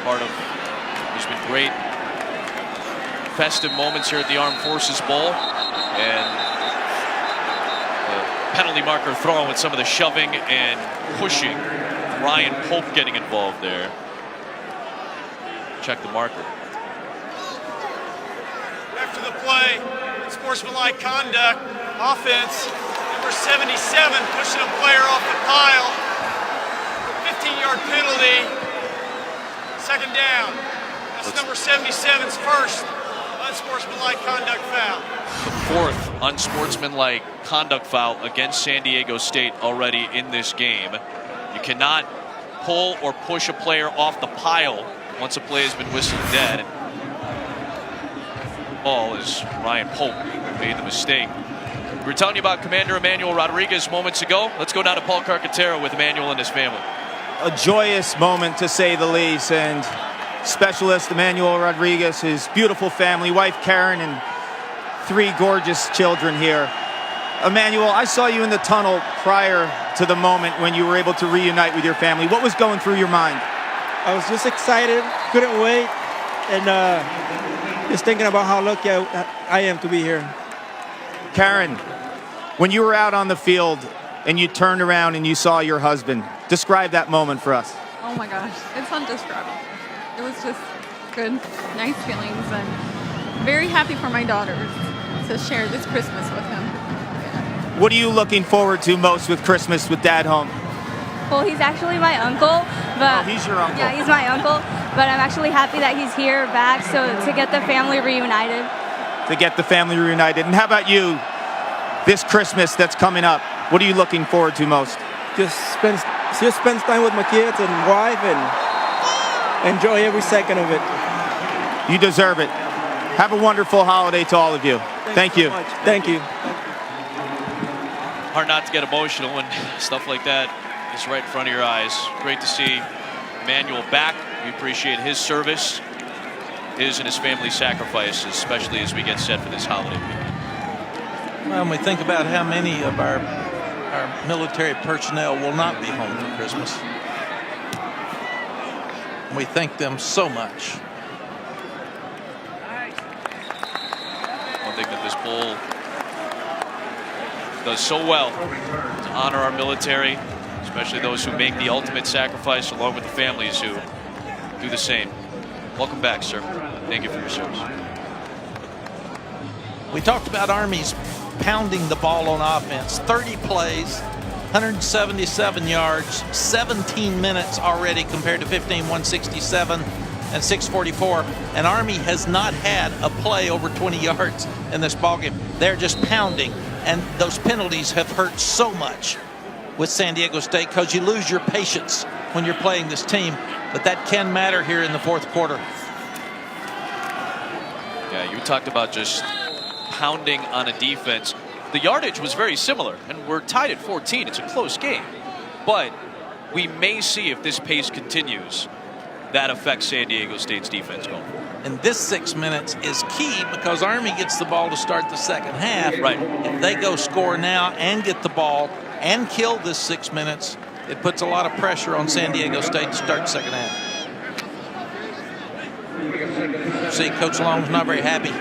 Part of there's been great festive moments here at the Armed Forces Bowl, and the penalty marker thrown with some of the shoving and pushing. Ryan Pope getting involved there. Check the marker. After the play, sportsmanlike conduct, offense, number 77 pushing a player off the pile. 15-yard penalty, second down. That's number 77's first unsportsmanlike conduct foul. The fourth unsportsmanlike conduct foul against San Diego State already in this game. You cannot pull or push a player off the pile once a play has been whistled dead. Ball is Ryan Pope who made the mistake. We were telling you about Commander Emmanuel Rodriguez moments ago. Let's go down to Paul Carcaterra with Emmanuel and his family. A joyous moment, to say the least, and Specialist Emmanuel Rodriguez, his beautiful family, wife Karen, and 3 gorgeous children here. Emmanuel, I saw you in the tunnel prior to the moment when you were able to reunite with your family. What was going through your mind? I was just excited, couldn't wait, and just thinking about how lucky I am to be here. Karen, when you were out on the field and you turned around and you saw your husband, describe that moment for us. Oh my gosh, it's indescribable. It was just good, nice feelings, and very happy for my daughters to share this Christmas with him. What are you looking forward to most with Christmas with Dad home? Well, he's actually my uncle, but Oh, he's your uncle. yeah, he's my uncle. But I'm actually happy that he's here back, so to get the family reunited. To get the family reunited. And how about you, this Christmas that's coming up? What are you looking forward to most? Just spend time with my kids and wife and enjoy every second of it. You deserve it. Have a wonderful holiday to all of you. Thank you. So much. Thank you. Hard not to get emotional when stuff like that is right in front of your eyes. Great to see Emmanuel back. We appreciate his service, his and his family's sacrifices, especially as we get set for this holiday week. Well, when we think about how many of our military personnel will not be home for Christmas, we thank them so much. One thing that this bowl does so well to honor our military, especially those who make the ultimate sacrifice, along with the families who do the same. Welcome back, sir. Thank you for your service. We talked about Army's pounding the ball on offense. 30 plays, 177 yards, 17 minutes already compared to 15, 167 and 644. And Army has not had a play over 20 yards in this ballgame. They're just pounding, and those penalties have hurt so much with San Diego State because you lose your patience when you're playing this team, but that can matter here in the fourth quarter. Yeah, you talked about just pounding on a defense. The yardage was very similar, and we're tied at 14. It's a close game, but we may see, if this pace continues, that affects San Diego State's defense going forward. And this 6 minutes is key because Army gets the ball to start the second half. Right. If they go score now and get the ball and kill this 6 minutes, it puts a lot of pressure on San Diego State to start the second half. See, Coach Long's not very happy.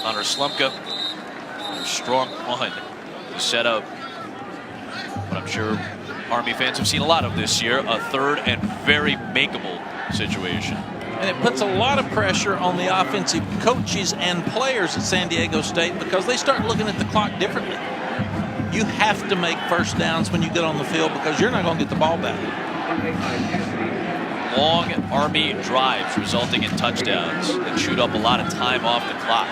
Connor Slumka, a strong one to set up what I'm sure Army fans have seen a lot of this year, a third and very makeable situation. And it puts a lot of pressure on the offensive coaches and players at San Diego State because they start looking at the clock differently. You have to make first downs when you get on the field because you're not going to get the ball back. Long Army drives resulting in touchdowns that shoot up a lot of time off the clock.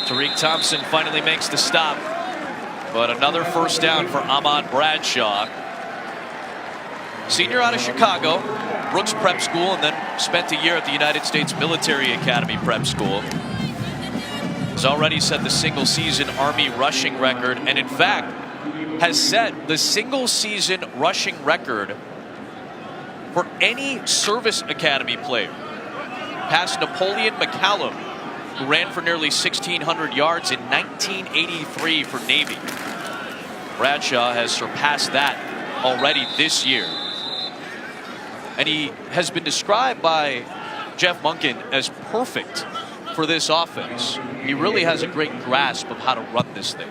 Tariq Thompson finally makes the stop, but another first down for Ahmad Bradshaw. Senior out of Chicago, Brooks Prep School, and then spent a year at the United States Military Academy Prep School. has already set the single-season Army rushing record, and in fact has set the single-season rushing record for any service academy player, past Napoleon McCallum, who ran for nearly 1,600 yards in 1983 for Navy. Bradshaw has surpassed that already this year. And he has been described by Jeff Monken as perfect for this offense. He really has a great grasp of how to run this thing.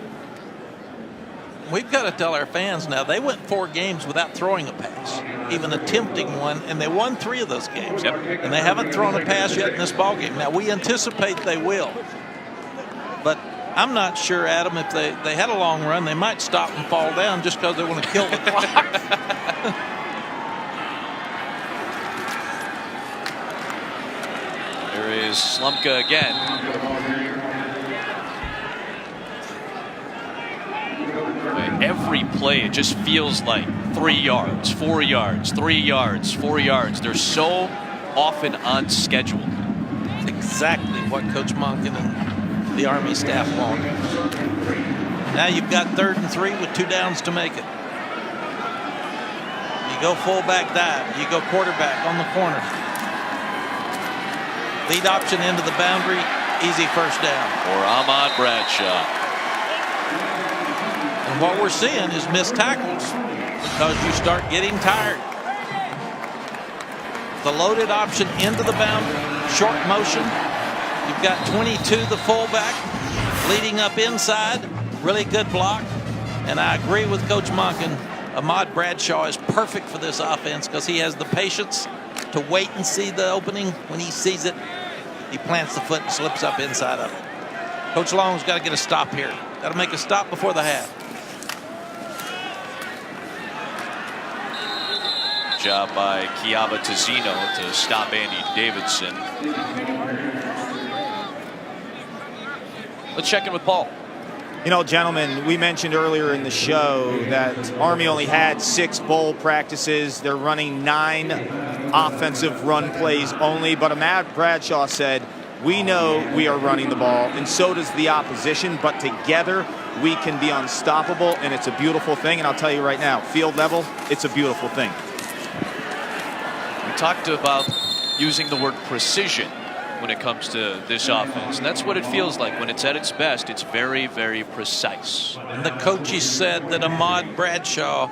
We've got to tell our fans now, they went 4 games without throwing a pass, even attempting one, and they won 3 of those games. Yep. And they haven't thrown a pass yet in this ballgame. Now, we anticipate they will. But I'm not sure, Adam, if they had a long run, they might stop and fall down just because they want to kill the clock. There is Slumka again. Every play, it just feels like 3 yards, 4 yards, 3 yards, 4 yards. They're so often on schedule. Exactly what Coach Monken and the Army staff want. Now you've got 3rd and 3 with 2 downs to make it. You go fullback dive. You go quarterback on the corner. Lead option into the boundary. Easy first down. For Ahmad Bradshaw. And what we're seeing is missed tackles because you start getting tired. The loaded option into the boundary, short motion. You've got 22, the fullback, leading up inside. Really good block. And I agree with Coach Monken. Ahmad Bradshaw is perfect for this offense because he has the patience to wait and see the opening. When he sees it, he plants the foot and slips up inside of it. Coach Long's got to get a stop here. Got to make a stop before the half. Job by Kiaba Tizino to stop Andy Davidson. Let's check in with Paul. You know, gentlemen, we mentioned earlier in the show that Army only had 6 bowl practices. They're running 9 offensive run plays only. But Ahmad Bradshaw said, we know we are running the ball, and so does the opposition. But together, we can be unstoppable, and it's a beautiful thing. And I'll tell you right now, field level, it's a beautiful thing. We talked about using the word precision when it comes to this offense, and that's what it feels like when it's at its best. It's very, very precise. And the coaches said that Ahmad Bradshaw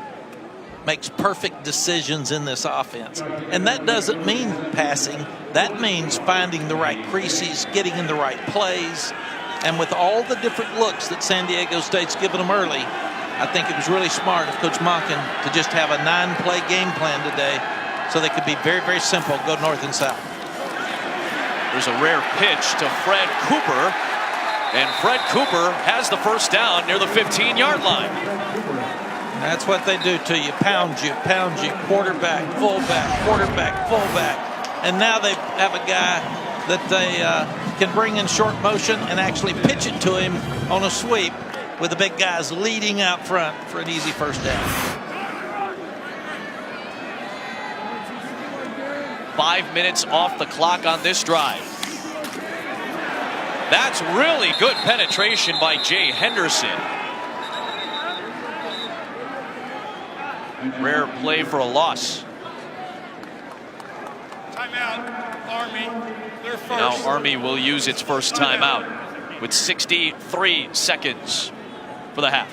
makes perfect decisions in this offense. And that doesn't mean passing. That means finding the right creases, getting in the right plays. And with all the different looks that San Diego State's given them early, I think it was really smart of Coach Monken to just have a 9-play game plan today so they could be very, very simple, go north and south. There's a rare pitch to Fred Cooper, and Fred Cooper has the first down near the 15-yard line. That's what they do to you, pound you, quarterback, fullback. And now they have a guy that they can bring in short motion and actually pitch it to him on a sweep with the big guys leading out front for an easy first down. 5 minutes off the clock on this drive. That's really good penetration by Jay Henderson. Rare play for a loss. Timeout, Army. They're first. Now Army will use its first timeout with 63 seconds for the half.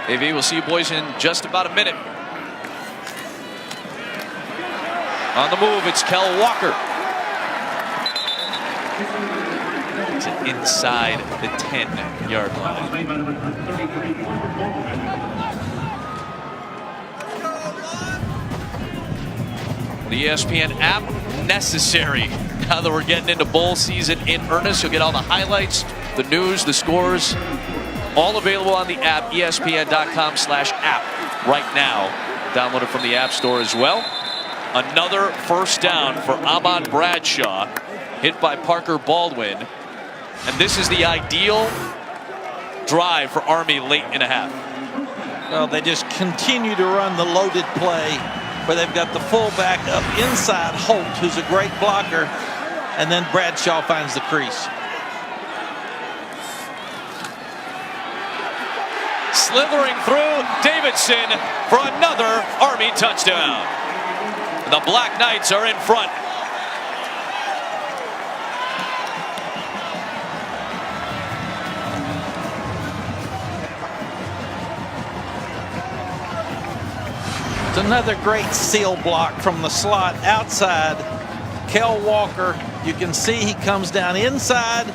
AV, we'll see you boys in just about a minute. On the move, it's Kel Walker. It's inside the 10-yard line. The ESPN app, necessary. Now that we're getting into bowl season in earnest, you'll get all the highlights, the news, the scores, all available on the app, ESPN.com/app. right now. Download it from the App Store as well. Another first down for Ahmad Bradshaw, hit by Parker Baldwin. And this is the ideal drive for Army late in a half. Well, they just continue to run the loaded play where they've got the fullback up inside Holt, who's a great blocker, and then Bradshaw finds the crease. Slithering through Davidson for another Army touchdown. The Black Knights are in front. It's another great seal block from the slot outside. Kel Walker, you can see he comes down inside.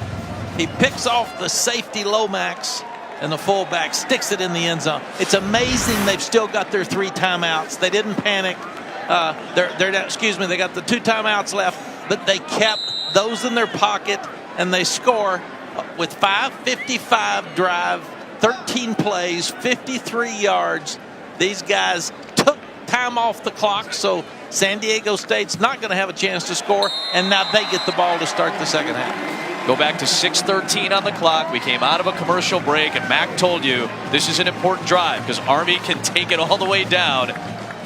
He picks off the safety Lomax, and the fullback sticks it in the end zone. It's amazing they've still got their 3 timeouts. They didn't panic. They got the 2 timeouts left, but they kept those in their pocket, and they score with 5:55 drive, 13 plays, 53 yards. These guys took time off the clock, so San Diego State's not going to have a chance to score, and now they get the ball to start the second half. Go back to 6:13 on the clock. We came out of a commercial break, and Mac told you this is an important drive because Army can take it all the way down,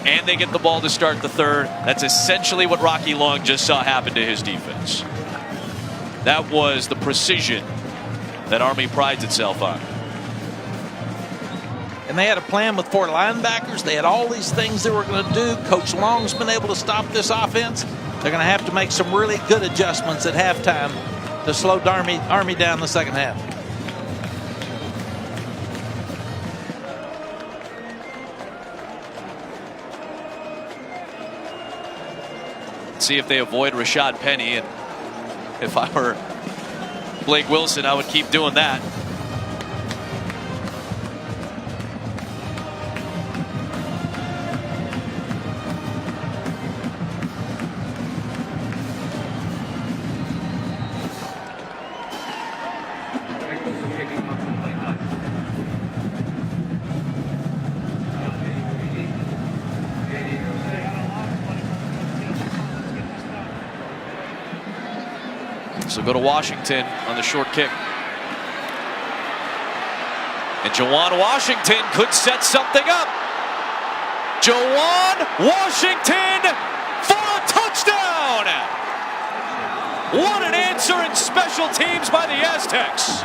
and they get the ball to start the third. That's essentially what Rocky Long just saw happen to his defense. That was the precision that Army prides itself on. And they had a plan with 4 linebackers. They had all these things they were going to do. Coach Long's been able to stop this offense. They're going to have to make some really good adjustments at halftime to slow Army down the second half. See if they avoid Rashad Penny, and if I were Blake Wilson, I would keep doing that. So go to Washington on the short kick. And Jawan Washington could set something up. Jawan Washington for a touchdown! What an answer in special teams by the Aztecs.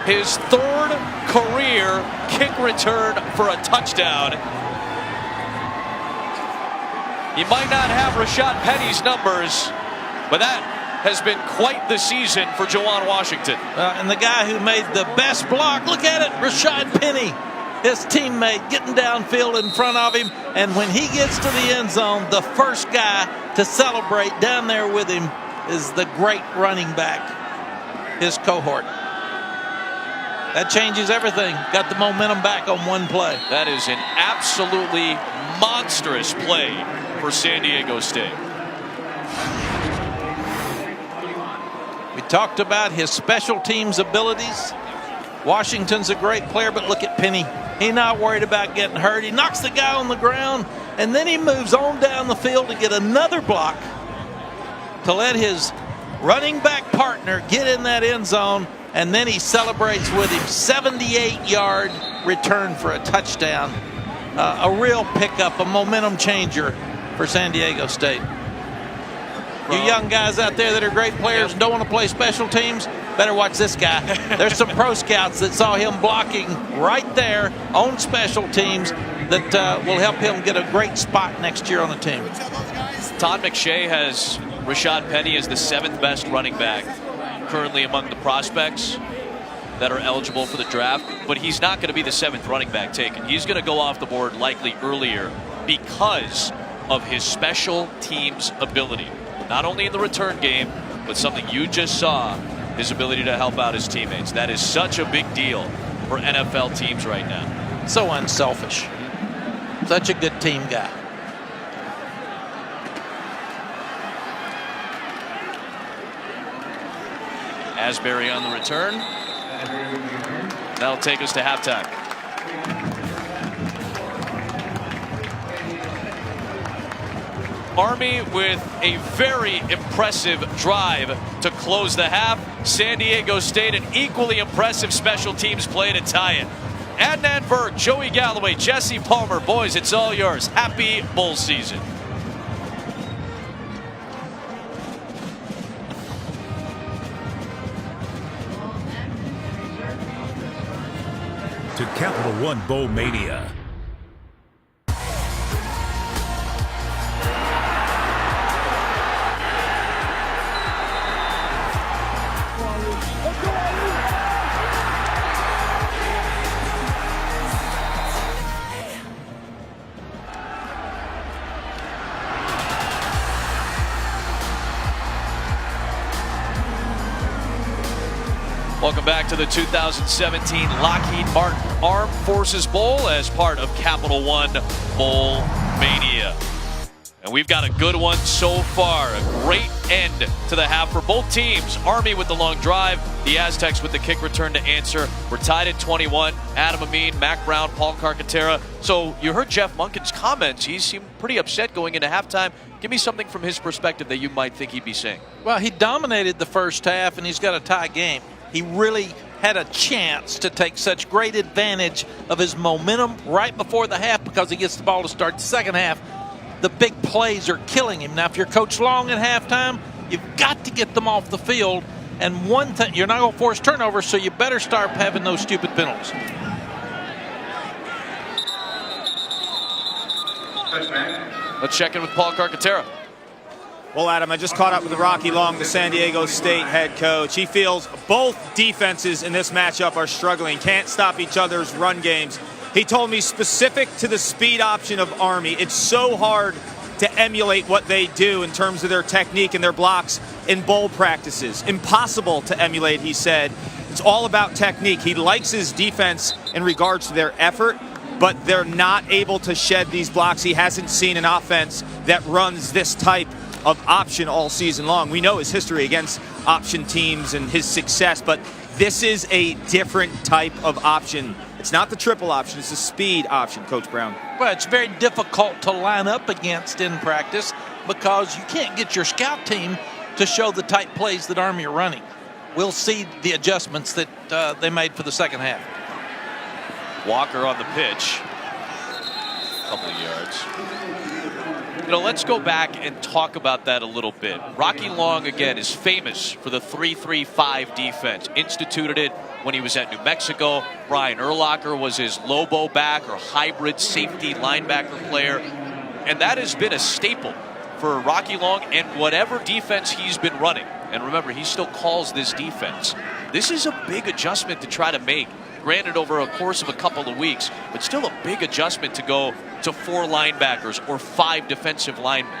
His 3rd career kick return for a touchdown. He might not have Rashad Penny's numbers, but that has been quite the season for Jawan Washington. And the guy who made the best block, look at it, Rashad Penny, his teammate getting downfield in front of him. And when he gets to the end zone, the first guy to celebrate down there with him is the great running back, his cohort. That changes everything. Got the momentum back on one play. That is an absolutely monstrous play for San Diego State. We talked about his special teams abilities. Washington's a great player, but look at Penny. He's not worried about getting hurt. He knocks the guy on the ground, and then he moves on down the field to get another block to let his running back partner get in that end zone. And then he celebrates with him. 78-yard return for a touchdown. A real pickup, a momentum changer for San Diego State. You young guys out there that are great players and don't want to play special teams, better watch this guy. There's some pro scouts that saw him blocking right there on special teams that will help him get a great spot next year on the team. Todd McShay has Rashad Penny as the 7th best running back currently among the prospects that are eligible for the draft, but he's not going to be the 7th running back taken. He's going to go off the board likely earlier because of his special teams ability. Not only in the return game, but something you just saw, his ability to help out his teammates. That is such a big deal for NFL teams right now. So unselfish. Such a good team guy. Asbury on the return. That'll take us to halftime. Army with a very impressive drive to close the half. San Diego State an equally impressive special teams play to tie it. Adnan Burke, Joey Galloway, Jesse Palmer, boys, it's all yours. Happy Bull season. To Capital One Bowl Mania. Welcome back to the 2017 Lockheed Martin Armed Forces Bowl as part of Capital One Bowl Mania. And we've got a good one so far. A great end to the half for both teams. Army with the long drive, the Aztecs with the kick return to answer. We're tied at 21. Adam Amin, Mac Brown, Paul Carcaterra. So you heard Jeff Monken's comments. He seemed pretty upset going into halftime. Give me something from his perspective that you might think he'd be saying. Well, he dominated the first half, and he's got a tie game. He really had a chance to take such great advantage of his momentum right before the half because he gets the ball to start the second half. The big plays are killing him. Now, if you're Coach Long at halftime, you've got to get them off the field. And one thing, you're not going to force turnovers, so you better start having those stupid penalties. Let's check in with Paul Carcaterra. Well, Adam, I just caught up with Rocky Long, the San Diego State head coach. He feels both defenses in this matchup are struggling, can't stop each other's run games. He told me specific to the speed option of Army, it's so hard to emulate what they do in terms of their technique and their blocks in bowl practices. Impossible to emulate, he said. It's all about technique. He likes his defense in regards to their effort, but they're not able to shed these blocks. He hasn't seen an offense that runs this type of option all season long. We know his history against option teams and his success, but this is a different type of option. It's not the triple option, it's the speed option, Coach Brown. Well, it's very difficult to line up against in practice because you can't get your scout team to show the type plays that Army are running. We'll see the adjustments that they made for the second half. Walker on the pitch. A couple of yards. You know, let's go back and talk about that a little bit. Rocky Long, again, is famous for the 3-3-5 defense. Instituted it when he was at New Mexico. Brian Urlacher was his Lobo back or hybrid safety linebacker player. And that has been a staple for Rocky Long and whatever defense he's been running. And remember, he still calls this defense. This is a big adjustment to try to make. Granted, over a course of a couple of weeks, but still a big adjustment to go to 4 linebackers or 5 defensive linemen.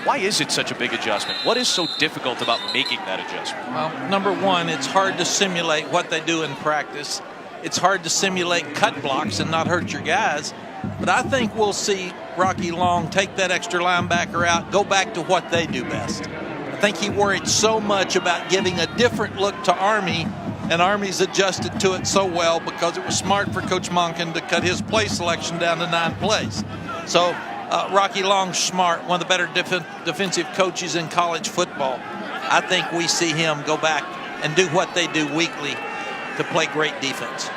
Why is it such a big adjustment? What is so difficult about making that adjustment? Well, number one, it's hard to simulate what they do in practice. It's hard to simulate cut blocks and not hurt your guys. But I think we'll see Rocky Long take that extra linebacker out, go back to what they do best. I think he worried so much about giving a different look to Army, and Army's adjusted to it so well because it was smart for Coach Monken to cut his play selection down to 9 plays. So Rocky Long's smart, one of the better defensive coaches in college football. I think we see him go back and do what they do weekly to play great defense.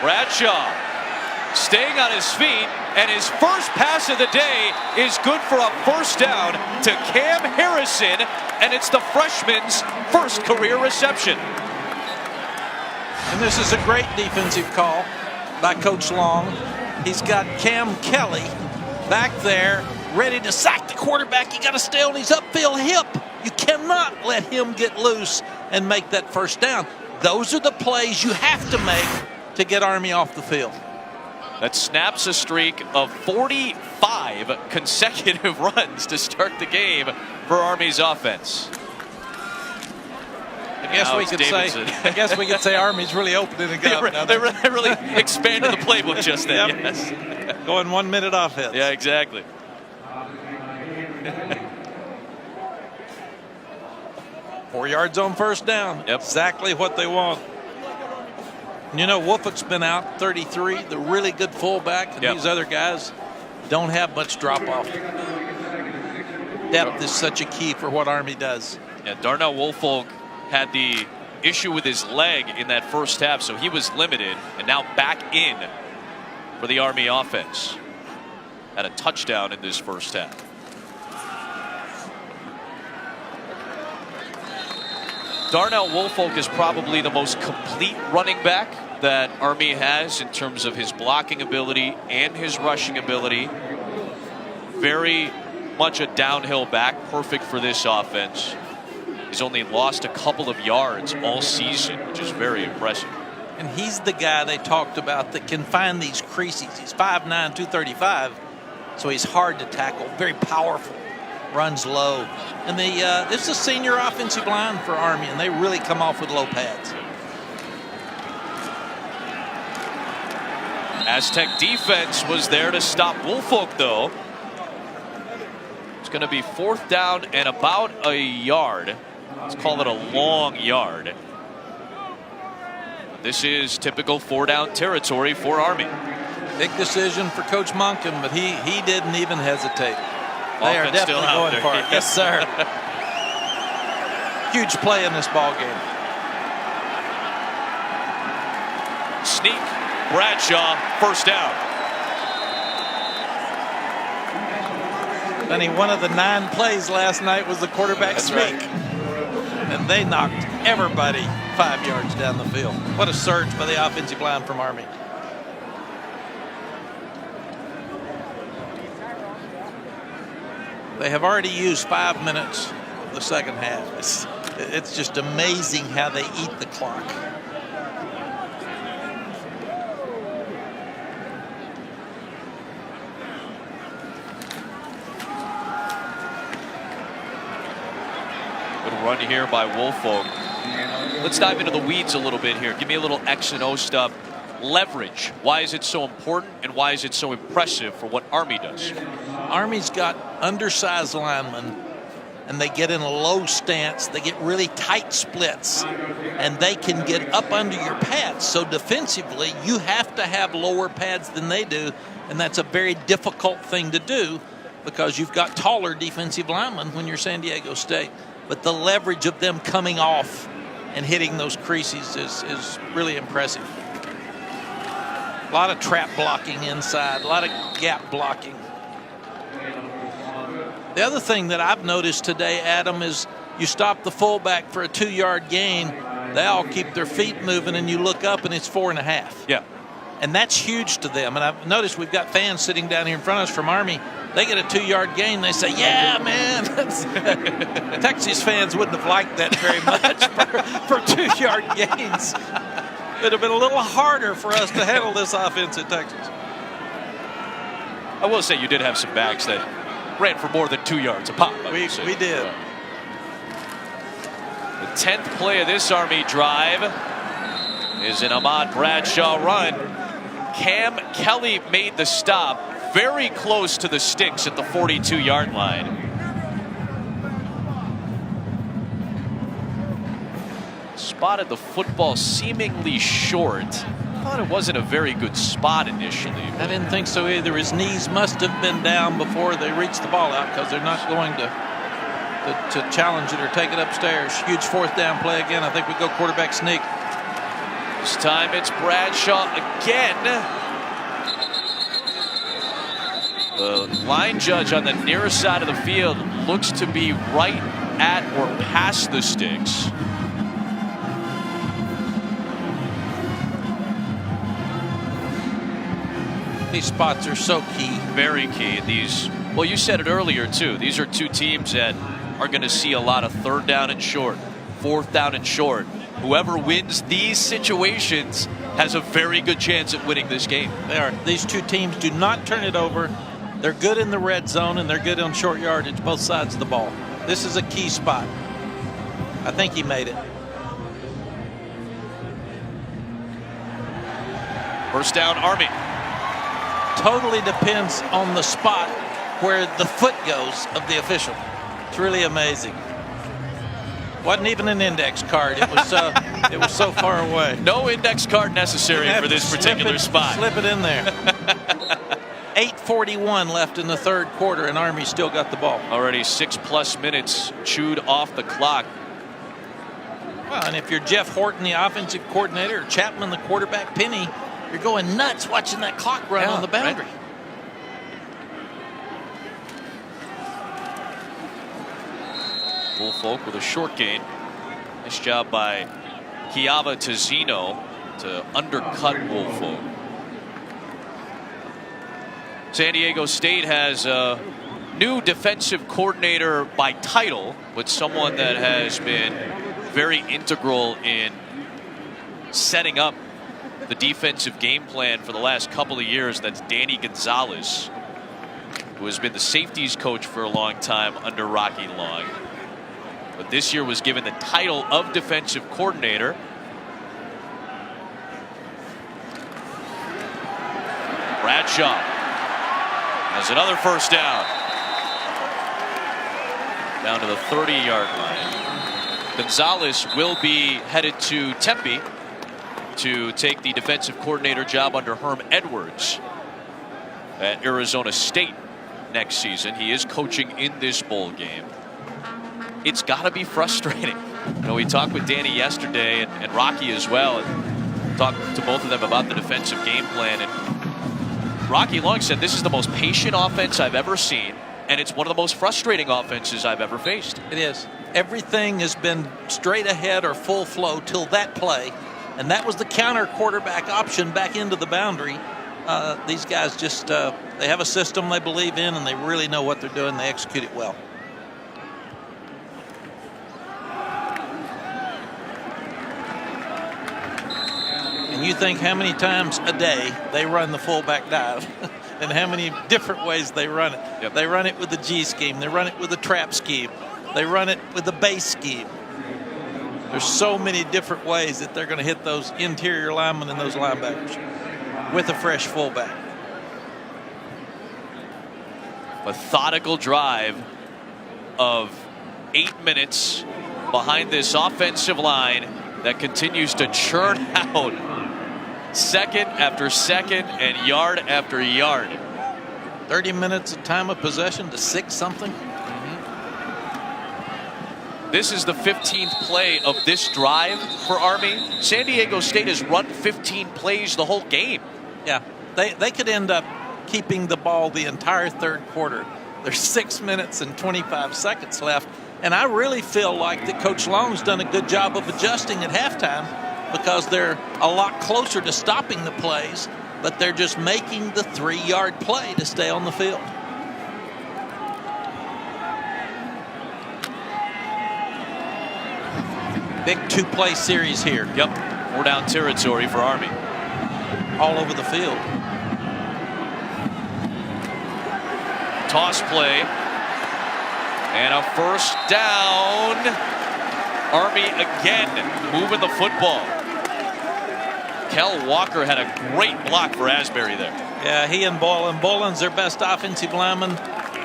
Bradshaw staying on his feet, and his first pass of the day is good for a first down to Cam Harrison, and it's the freshman's first career reception. And this is a great defensive call by Coach Long. He's got Cam Kelly back there ready to sack the quarterback. You got to stay on his upfield hip. You cannot let him get loose and make that first down. Those are the plays you have to make to get Army off the field. That snaps a streak of 45 consecutive runs to start the game for Army's offense. I guess we could say Army's really opening it up. They really expanded the playbook just then. Yep. Yes. Going 1 minute offense. Yeah, exactly. 4 yards on first down. Yep. Exactly what they want. You know, Wolfeck's been out 33, the really good fullback, and these other guys don't have much drop off. Depth is such a key for what Army does. Yeah, Darnell Woolfolk had the issue with his leg in that first half, so he was limited, and now back in for the Army offense. Had a touchdown in this first half. Darnell Woolfolk is probably the most complete running back that Army has in terms of his blocking ability and his rushing ability. Very much a downhill back, perfect for this offense. He's only lost a couple of yards all season, which is very impressive. And he's the guy they talked about that can find these creases. He's 5'9", 235, so he's hard to tackle, very powerful, runs low. And this is a senior offensive line for Army, and they really come off with low pads. Aztec defense was there to stop Woolfolk, though. It's going to be 4th down and about a yard. Let's call it a long yard. This is typical 4-down territory for Army. Big decision for Coach Monken, but he didn't even hesitate. They are definitely going for it. Yes, sir. Huge play in this ball game. Sneak, Bradshaw, 1st down. Funny, one of the 9 plays last night was the quarterback sneak. Right. And they knocked everybody 5 yards down the field. What a surge by the offensive line from Army. They have already used 5 minutes of the second half. It's just amazing how they eat the clock. Good run here by Woolfolk. Let's dive into the weeds a little bit here. Give me a little X and O stuff. Leverage. Why is it so important, and why is it so impressive for what Army does? Army's got undersized linemen, and they get in a low stance. They get really tight splits, and they can get up under your pads. So defensively, you have to have lower pads than they do, and that's a very difficult thing to do because you've got taller defensive linemen when you're San Diego State. But the leverage of them coming off and hitting those creases is really impressive. A lot of trap blocking inside, a lot of gap blocking. The other thing that I've noticed today, Adam, is you stop the fullback for a 2-yard gain, they all keep their feet moving, and you look up and it's 4.5. Yeah. And that's huge to them. And I've noticed we've got fans sitting down here in front of us from Army. They get a 2-yard gain. They say, yeah, man. Texas fans wouldn't have liked that very much for 2-yard gains. It would have been a little harder for us to handle this offense in Texas. I will say you did have some backs that ran for more than 2 yards a pop. We did. The 10th play of this Army drive is an Ahmad Bradshaw run. Cam Kelly made the stop very close to the sticks at the 42-yard line. Spotted the football seemingly short. Thought it wasn't a very good spot initially. I didn't think so either. His knees must have been down before they reached the ball out because they're not going to challenge it or take it upstairs. Huge 4th down play again. I think we go quarterback sneak. This time it's Bradshaw again. The line judge on the near side of the field looks to be right at or past the sticks. These spots are so key. Very key. Well, you said it earlier, too. These are two teams that are going to see a lot of 3rd down and short, 4th down and short. Whoever wins these situations has a very good chance at winning this game. They are. These two teams do not turn it over. They're good in the red zone, and they're good on short yardage, both sides of the ball. This is a key spot. I think he made it. First down, Army. Totally depends on the spot where the foot goes of the official. It's really amazing. Wasn't even an index card. It was it was so far away. No index card necessary for this particular spot. Slip it in there. 8:41 left in the third quarter, and Army still got the ball. Already 6+ minutes chewed off the clock. Well, and if you're Jeff Horton, the offensive coordinator, or Chapman, the quarterback, Penny, you're going nuts watching that clock run on the boundary. Right. Woolfolk with a short gain. Nice job by Kiava Tazzino to undercut Woolfolk. San Diego State has a new defensive coordinator by title, but someone that has been very integral in setting up the defensive game plan for the last couple of years. That's Danny Gonzalez, who has been the safeties coach for a long time under Rocky Long, but this year was given the title of defensive coordinator. Bradshaw has another first down. Down to the 30-yard line. Gonzalez will be headed to Tempe to take the defensive coordinator job under Herm Edwards at Arizona State next season. He is coaching in this bowl game. It's got to be frustrating. You know, we talked with Danny yesterday and Rocky as well, and talked to both of them about the defensive game plan. And Rocky Long said this is the most patient offense I've ever seen, and it's one of the most frustrating offenses I've ever faced. It is. Everything has been straight ahead or full flow till that play, and that was the counter quarterback option back into the boundary. These guys just, they have a system they believe in, and they really know what they're doing. They execute it well. And you think how many times a day they run the fullback dive and how many different ways they run it. Yep. They run it with the G scheme. They run it with the trap scheme. They run it with the base scheme. There's so many different ways that they're going to hit those interior linemen and those linebackers with a fresh fullback. Methodical drive of 8 minutes behind this offensive line that continues to churn out second after second and yard after yard. 30 minutes of time of possession to 6 something. This is the 15th play of this drive for Army. San Diego State has run 15 plays the whole game. Yeah, they could end up keeping the ball the entire third quarter. There's 6 minutes and 25 seconds left. And I really feel like that Coach Long's done a good job of adjusting at halftime, because they're a lot closer to stopping the plays, but they're just making the 3-yard play to stay on the field. Big 2-play series here. Yep, 4-down territory for Army. All over the field. Toss play. And a first down. Army again moving the football. Kel Walker had a great block for Asbury there. Yeah, he and Boylan. Boylan's their best offensive lineman.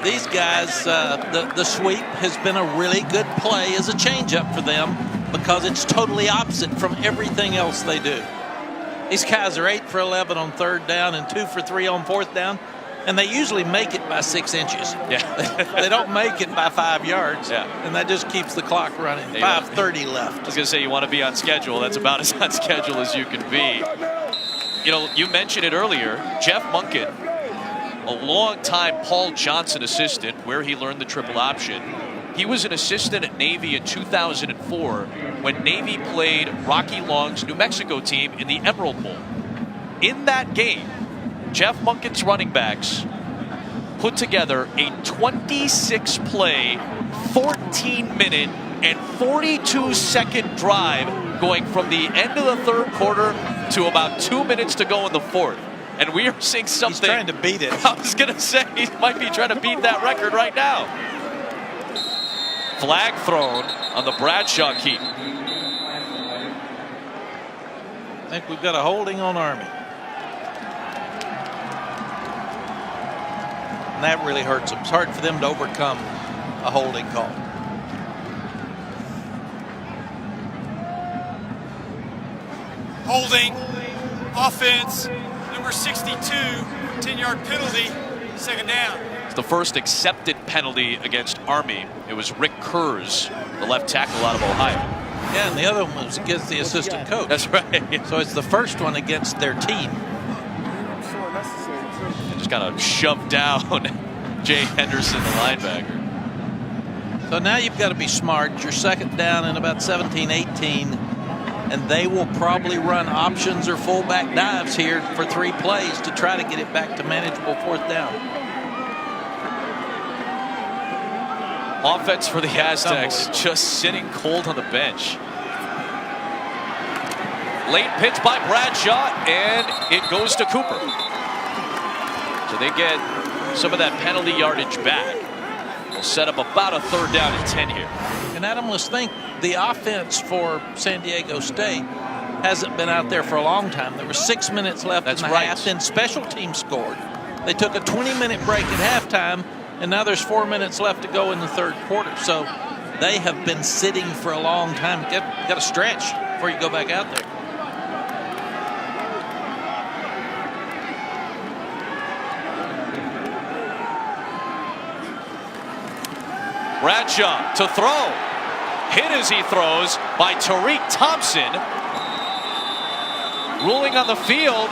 These guys, the sweep has been a really good play as a changeup for them, because it's totally opposite from everything else they do. These guys are 8 for 11 on third down and 2 for 3 on fourth down, and they usually make it by 6 inches. Yeah. They don't make it by 5 yards. Yeah. And that just keeps the clock running. 5:30 left. I was going to say, you want to be on schedule. That's about as on schedule as you can be. You know, you mentioned it earlier. Jeff Monken, a long-time Paul Johnson assistant, where he learned the triple option. He was an assistant at Navy in 2004 when Navy played Rocky Long's New Mexico team in the Emerald Bowl. In that game, Jeff Monken's running backs put together a 26-play, 14-minute, and 42-second drive going from the end of the third quarter to about 2 minutes to go in the fourth. And we are seeing something. He's trying to beat it. I was going to say, he might be trying to beat that record right now. Flag thrown on the Bradshaw keep. I think we've got a holding on Army. and that really hurts them. It's hard for them to overcome a holding call. Holding, offense, number 62, 10-yard penalty, second down. It's the first accepted penalty against Army. It was Rick Kurz, the left tackle out of Ohio. Yeah, and the other one was against the assistant coach. That's right. So it's the first one against their team. They just kind of shoved down Jay Henderson, the linebacker. So now you've got to be smart. You're second down in about 17, 18, and they will probably run options or fullback dives here for 3 plays to try to get it back to manageable fourth down. Offense for the Aztecs just sitting cold on the bench. Late pitch by Bradshaw, and it goes to Cooper. So they get some of that penalty yardage back. We'll set up about a 3rd down and 10 here. And Adam, let's think the offense for San Diego State hasn't been out there for a long time. There were 6 minutes left in the half, then special teams scored. They took a 20-minute break at halftime, and now there's 4 minutes left to go in the 3rd quarter. So they have been sitting for a long time. You got to stretch before you go back out there. Bradshaw to throw. Hit as he throws by Tariq Thompson. Ruling on the field.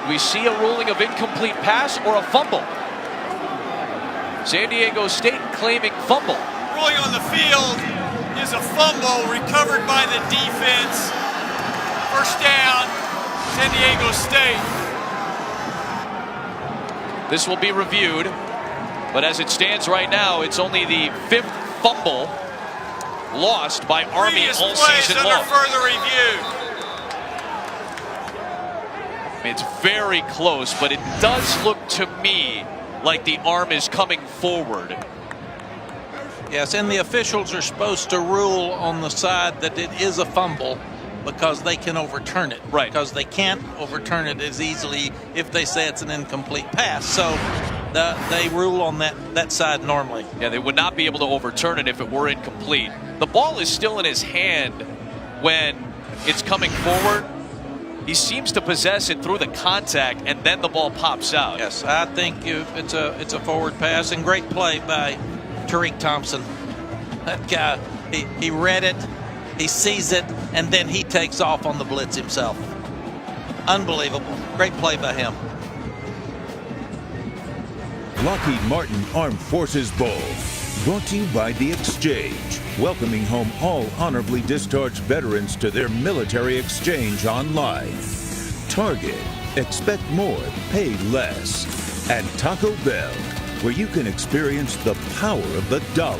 We see a ruling of incomplete pass or a fumble. San Diego State claiming fumble. Ruling on the field is a fumble recovered by the defense. First down, San Diego State. This will be reviewed, but as it stands right now, it's only the 5th fumble lost by Army all season long. Under further review. It's very close, but it does look to me like the arm is coming forward. Yes, and the officials are supposed to rule on the side that it is a fumble because they can overturn it. Right. Because they can't overturn it as easily if they say it's an incomplete pass. So they rule on that side normally. Yeah, they would not be able to overturn it if it were incomplete. The ball is still in his hand when it's coming forward. He seems to possess it through the contact, and then the ball pops out. Yes, I think it's a forward pass, and great play by Tariq Thompson. That guy, he read it, he sees it, and then he takes off on the blitz himself. Unbelievable. Great play by him. Lockheed Martin Armed Forces Bowl, brought to you by The Exchange, welcoming home all honorably discharged veterans to their military exchange online. Target, expect more, pay less. And Taco Bell, where you can experience the power of the dollar.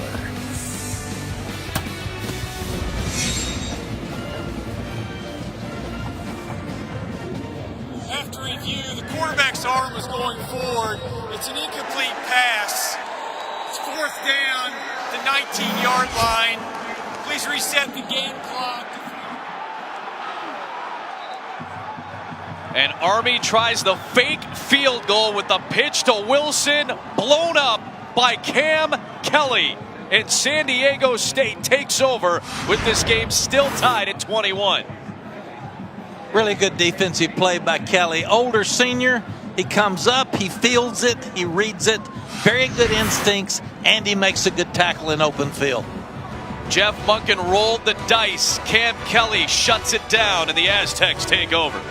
After review, the quarterback's arm was going forward. It's an incomplete pass. It's 4th down, the 19-yard line. Please reset the game clock. And Army tries the fake field goal with the pitch to Wilson, blown up by Cam Kelly. And San Diego State takes over with this game still tied at 21. Really good defensive play by Kelly. Older senior, he comes up, he fields it, he reads it. Very good instincts, and he makes a good tackle in open field. Jeff Monken rolled the dice. Cam Kelly shuts it down, and the Aztecs take over.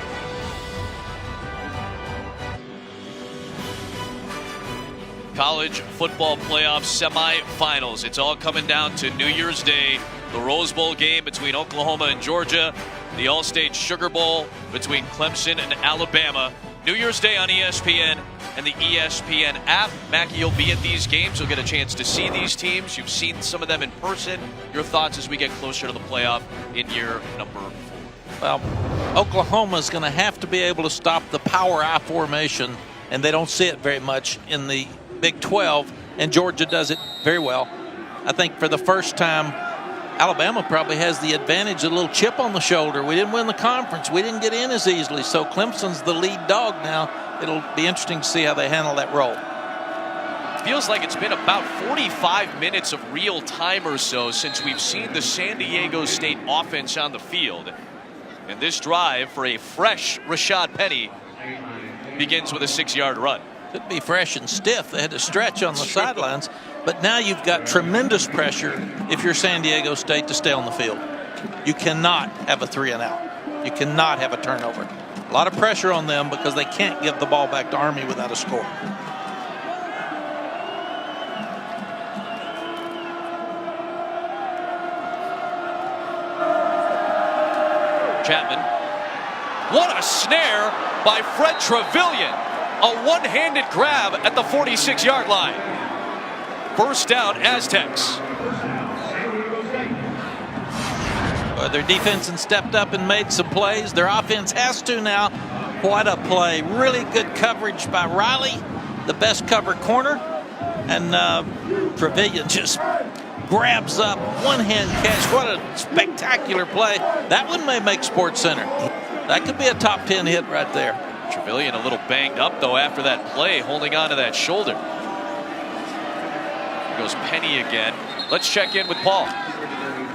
College football playoff semifinals. It's all coming down to New Year's Day. The Rose Bowl game between Oklahoma and Georgia. The All-State Sugar Bowl between Clemson and Alabama. New Year's Day on ESPN and the ESPN app. Mackie, you'll be at these games. You'll get a chance to see these teams. You've seen some of them in person. Your thoughts as we get closer to the playoff in year number 4. Well, Oklahoma's going to have to be able to stop the power I formation, and they don't see it very much in the Big 12, and Georgia does it very well. I think for the first time Alabama probably has the advantage, a little chip on the shoulder. We didn't win the conference. We didn't get in as easily. So Clemson's the lead dog now. It'll be interesting to see how they handle that role. Feels like it's been about 45 minutes of real time or so since we've seen the San Diego State offense on the field. And this drive for a fresh Rashad Penny begins with a 6-yard run. Could be fresh and stiff. They had to stretch on the sidelines. But now you've got tremendous pressure if you're San Diego State to stay on the field. You cannot have a 3-and-out. You cannot have a turnover. A lot of pressure on them because they can't give the ball back to Army without a score. Chapman. What a snare by Fred Trevelyan. A one-handed grab at the 46-yard line. First down, Aztecs. Well, their defense has stepped up and made some plays. Their offense has to now. What a play. Really good coverage by Riley, the best cover corner. And Trevelyan just grabs up, one-hand catch. What a spectacular play. That one may make Sports Center. That could be a top 10 hit right there. Trevelyan a little banged up, though, after that play, holding on to that shoulder. Here goes Penny again. Let's check in with Paul.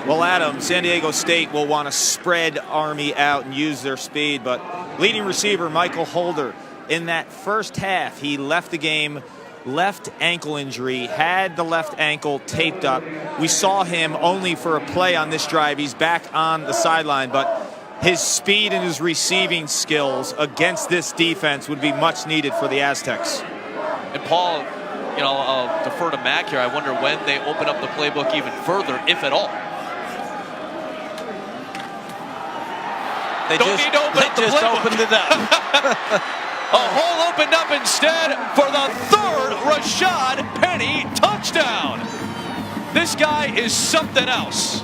Well, Adam, San Diego State will want to spread Army out and use their speed, but leading receiver Michael Holder, in that first half, he left the game, left ankle injury, had the left ankle taped up. We saw him only for a play on this drive. He's back on the sideline, but his speed and his receiving skills against this defense would be much needed for the Aztecs. And Paul, you know, I'll defer to Mac here. I wonder when they open up the playbook even further, if at all. They Don't just, need to open up the playbook. opened it up. A hole opened up instead for the third Rashad Penny touchdown. This guy is something else.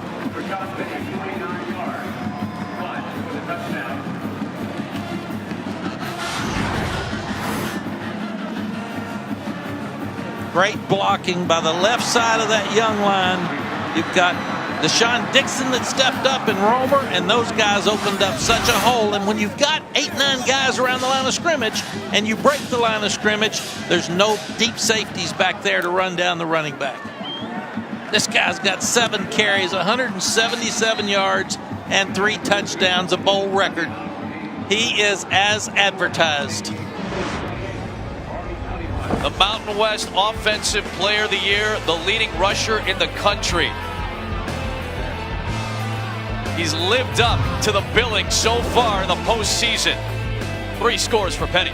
Great blocking by the left side of that young line. You've got Deshaun Dixon that stepped up and Romer, and those guys opened up such a hole. And when you've got 8-9 guys around the line of scrimmage and you break the line of scrimmage, there's no deep safeties back there to run down the running back. This guy's got 7 carries, 177 yards, and 3 touchdowns, a bowl record. He is as advertised. The Mountain West Offensive Player of the Year, the leading rusher in the country. He's lived up to the billing so far in the postseason. 3 scores for Penny.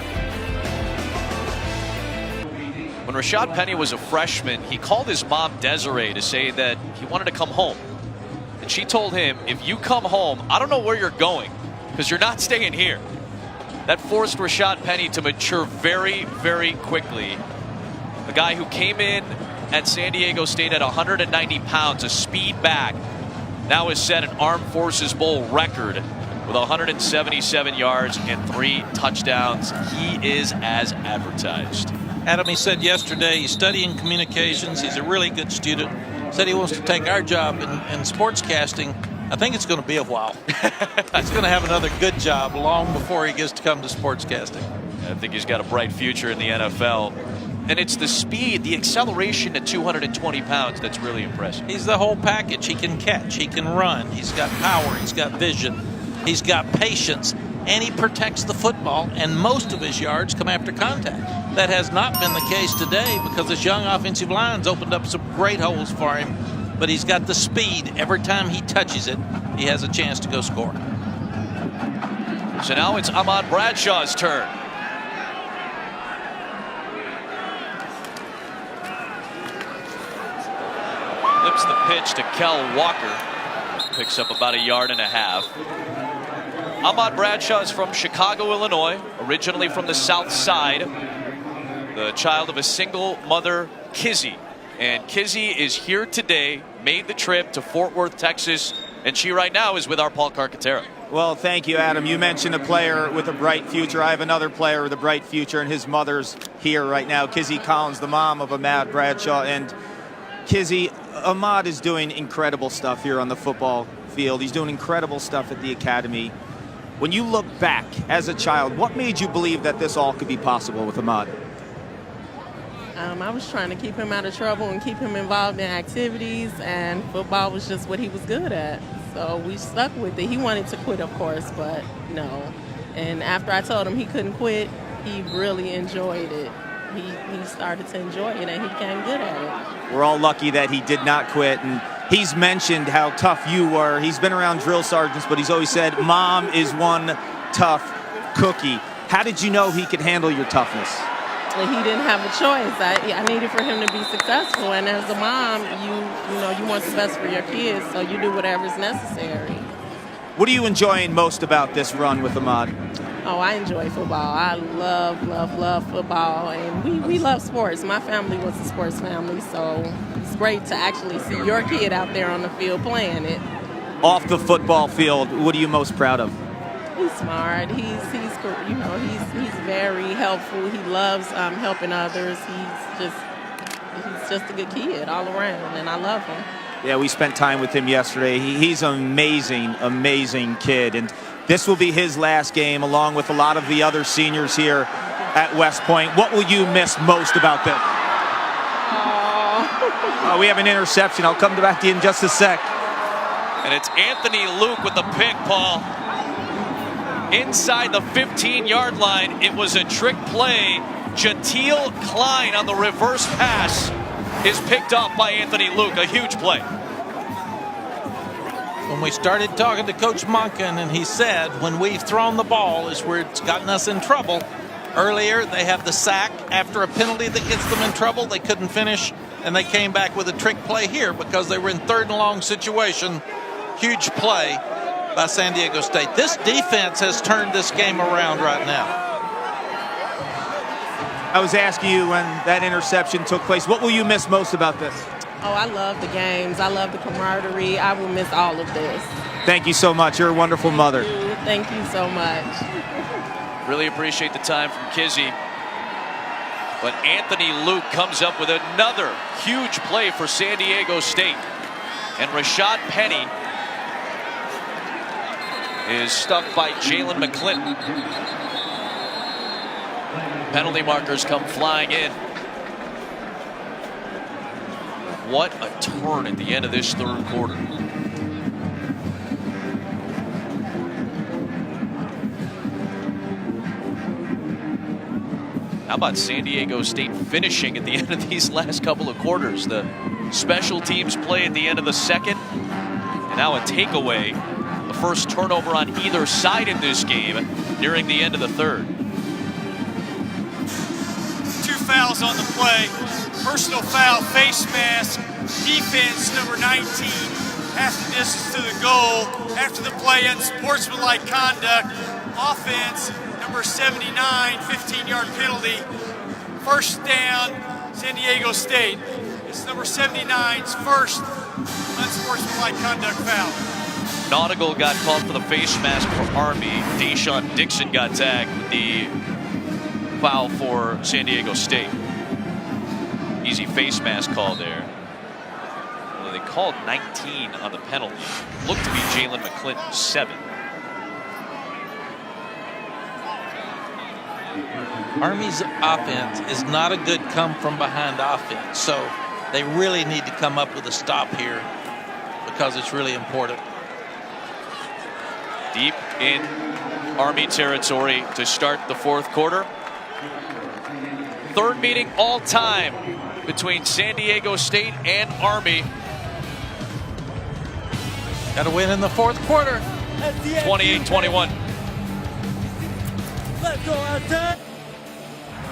When Rashad Penny was a freshman, he called his mom Desiree to say that he wanted to come home. And she told him, if you come home, I don't know where you're going, because you're not staying here. That forced Rashad Penny to mature very, very quickly. A guy who came in at San Diego State at 190 pounds, a speed back, now has set an Armed Forces Bowl record with 177 yards and 3 touchdowns. He is as advertised. Adam, he said yesterday he's studying communications. He's a really good student. Said he wants to take our job in sportscasting. I think it's going to be a while. He's going to have another good job long before he gets to come to sportscasting. I think he's got a bright future in the NFL. And it's the speed, the acceleration at 220 pounds that's really impressive. He's the whole package. He can catch, he can run, he's got power, he's got vision, he's got patience, and he protects the football, and most of his yards come after contact. That has not been the case today because this young offensive line's opened up some great holes for him, but he's got the speed. Every time he touches it, he has a chance to go score. So now it's Ahmad Bradshaw's turn. Flips the pitch to Kel Walker. Picks up about 1.5 yards. Ahmad Bradshaw is from Chicago, Illinois, originally from the South Side. The child of a single mother, Kizzy. And Kizzy is here today, made the trip to Fort Worth, Texas, and she right now is with our Paul Carcaterra. Well, thank you, Adam. You mentioned a player with a bright future. I have another player with a bright future, and his mother's here right now. Kizzy Collins, the mom of Ahmad Bradshaw. And Kizzy, Ahmad is doing incredible stuff here on the football field. He's doing incredible stuff at the academy. When you look back as a child, what made you believe that this all could be possible with Ahmad? I was trying to keep him out of trouble and keep him involved in activities, and football was just what he was good at. So we stuck with it. He wanted to quit, of course, but no. And after I told him he couldn't quit, he really enjoyed it. He started to enjoy it, and he became good at it. We're all lucky that he did not quit, and he's mentioned how tough you were. He's been around drill sergeants, but he's always said, Mom is one tough cookie. How did you know he could handle your toughness? He didn't have a choice. I needed for him to be successful, and as a mom, you want the best for your kids, so you do whatever's necessary. What are you enjoying most about this run with Ahmad? Oh, I enjoy football. I love football, and we love sports. My family was a sports family, so it's great to actually see your kid out there on the field playing it. Off the football field, what are you most proud of? He's smart. He's very helpful. He loves helping others. He's just a good kid all around, and I love him. Yeah, we spent time with him yesterday. He's an amazing kid, and this will be his last game along with a lot of the other seniors here at West Point. What will you miss most about this? We have an interception. I'll come back to you in just a sec. And it's Anthony Luke with the pick, Paul. Inside the 15-yard line, it was a trick play. Jatiel Klein on the reverse pass is picked off by Anthony Luke. A huge play. When we started talking to Coach Monken, and he said when we've thrown the ball is where it's gotten us in trouble. Earlier, they have the sack after a penalty that gets them in trouble. They couldn't finish, and they came back with a trick play here because they were in third and long situation. Huge play by San Diego State. This defense has turned this game around right now. I was asking you when that interception took place, what will you miss most about this? Oh, I love the games. I love the camaraderie. I will miss all of this. Thank you so much. You're a wonderful mother. Thank you so much. Really appreciate the time from Kizzy. But Anthony Luke comes up with another huge play for San Diego State. And Rashad Penny is stuffed by Jalen McClinton. Penalty markers come flying in. What a turn at the end of this third quarter. How about San Diego State finishing at the end of these last couple of quarters? The special teams play at the end of the second, and now a takeaway. The first turnover on either side in this game nearing the end of the third. 2 fouls on the play. Personal foul, face mask, defense number 19, half the distance to the goal. After the play, unsportsmanlike conduct. Offense number 79, 15-yard penalty. First down, San Diego State. It's number 79's first unsportsmanlike conduct foul. Nautical got called for the face mask for Army. Deshaun Dixon got tagged with the foul for San Diego State. Easy face mask call there. Well, they called 19 on the penalty. Looked to be Jalen McClinton, 7. Army's offense is not a good come-from-behind offense, so they really need to come up with a stop here because it's really important. Deep in Army territory to start the fourth quarter. Third meeting all time between San Diego State and Army. Got to win in the fourth quarter. 28-21. Let's go, Aztecs.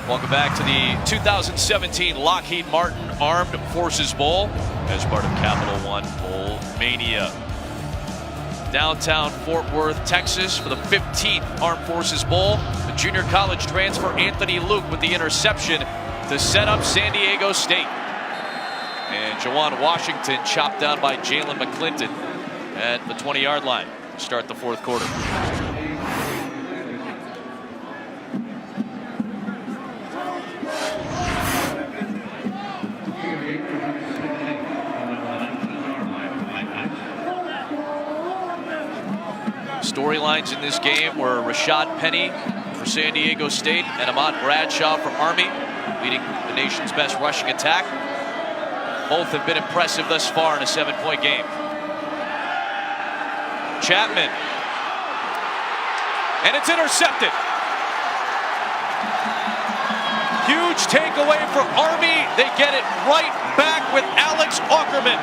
Welcome back to the 2017 Lockheed Martin Armed Forces Bowl as part of Capital One Bowl Mania. Downtown Fort Worth, Texas for the 15th Armed Forces Bowl. The junior college transfer Anthony Luke with the interception to set up San Diego State. And Jawan Washington chopped down by Jalen McClinton at the 20-yard line to start the fourth quarter. Storylines in this game were Rashad Penny for San Diego State and Ahmad Bradshaw for Army, leading the nation's best rushing attack. Both have been impressive thus far in a 7-point game. Chapman. And it's intercepted. Huge takeaway for Army. They get it right back with Alex Aukerman.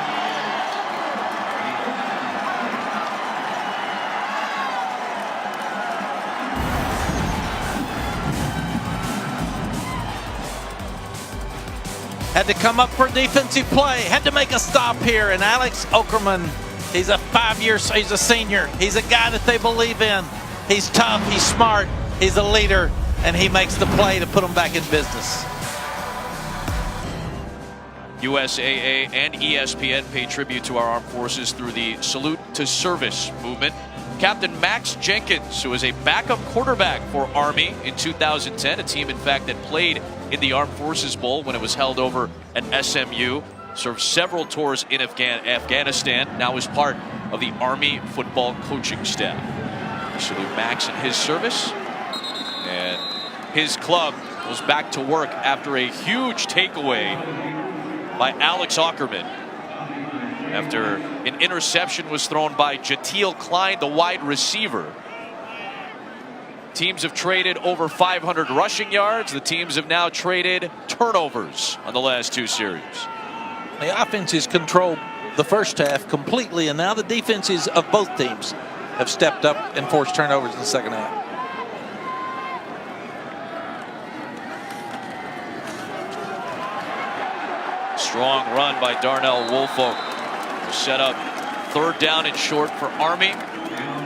Had to come up for a defensive play. Had to make a stop here. And Alex Aukerman, he's a senior. He's a guy that they believe in. He's tough, he's smart, he's a leader, and he makes the play to put them back in business. USAA and ESPN pay tribute to our armed forces through the Salute to Service movement. Captain Max Jenkins, who was a backup quarterback for Army in 2010, a team, in fact, that played in the Armed Forces Bowl when it was held over at SMU, served several tours in Afghanistan, now is part of the Army football coaching staff. We salute Max and his service. And his club goes back to work after a huge takeaway by Alex Aukerman, after an interception was thrown by Jatiel Klein, the wide receiver. Teams have traded over 500 rushing yards. The teams have now traded turnovers on the last 2 series. The offenses controlled the first half completely, and now the defenses of both teams have stepped up and forced turnovers in the second half. Strong run by Darnell Woolfolk to set up 3rd down and short for Army.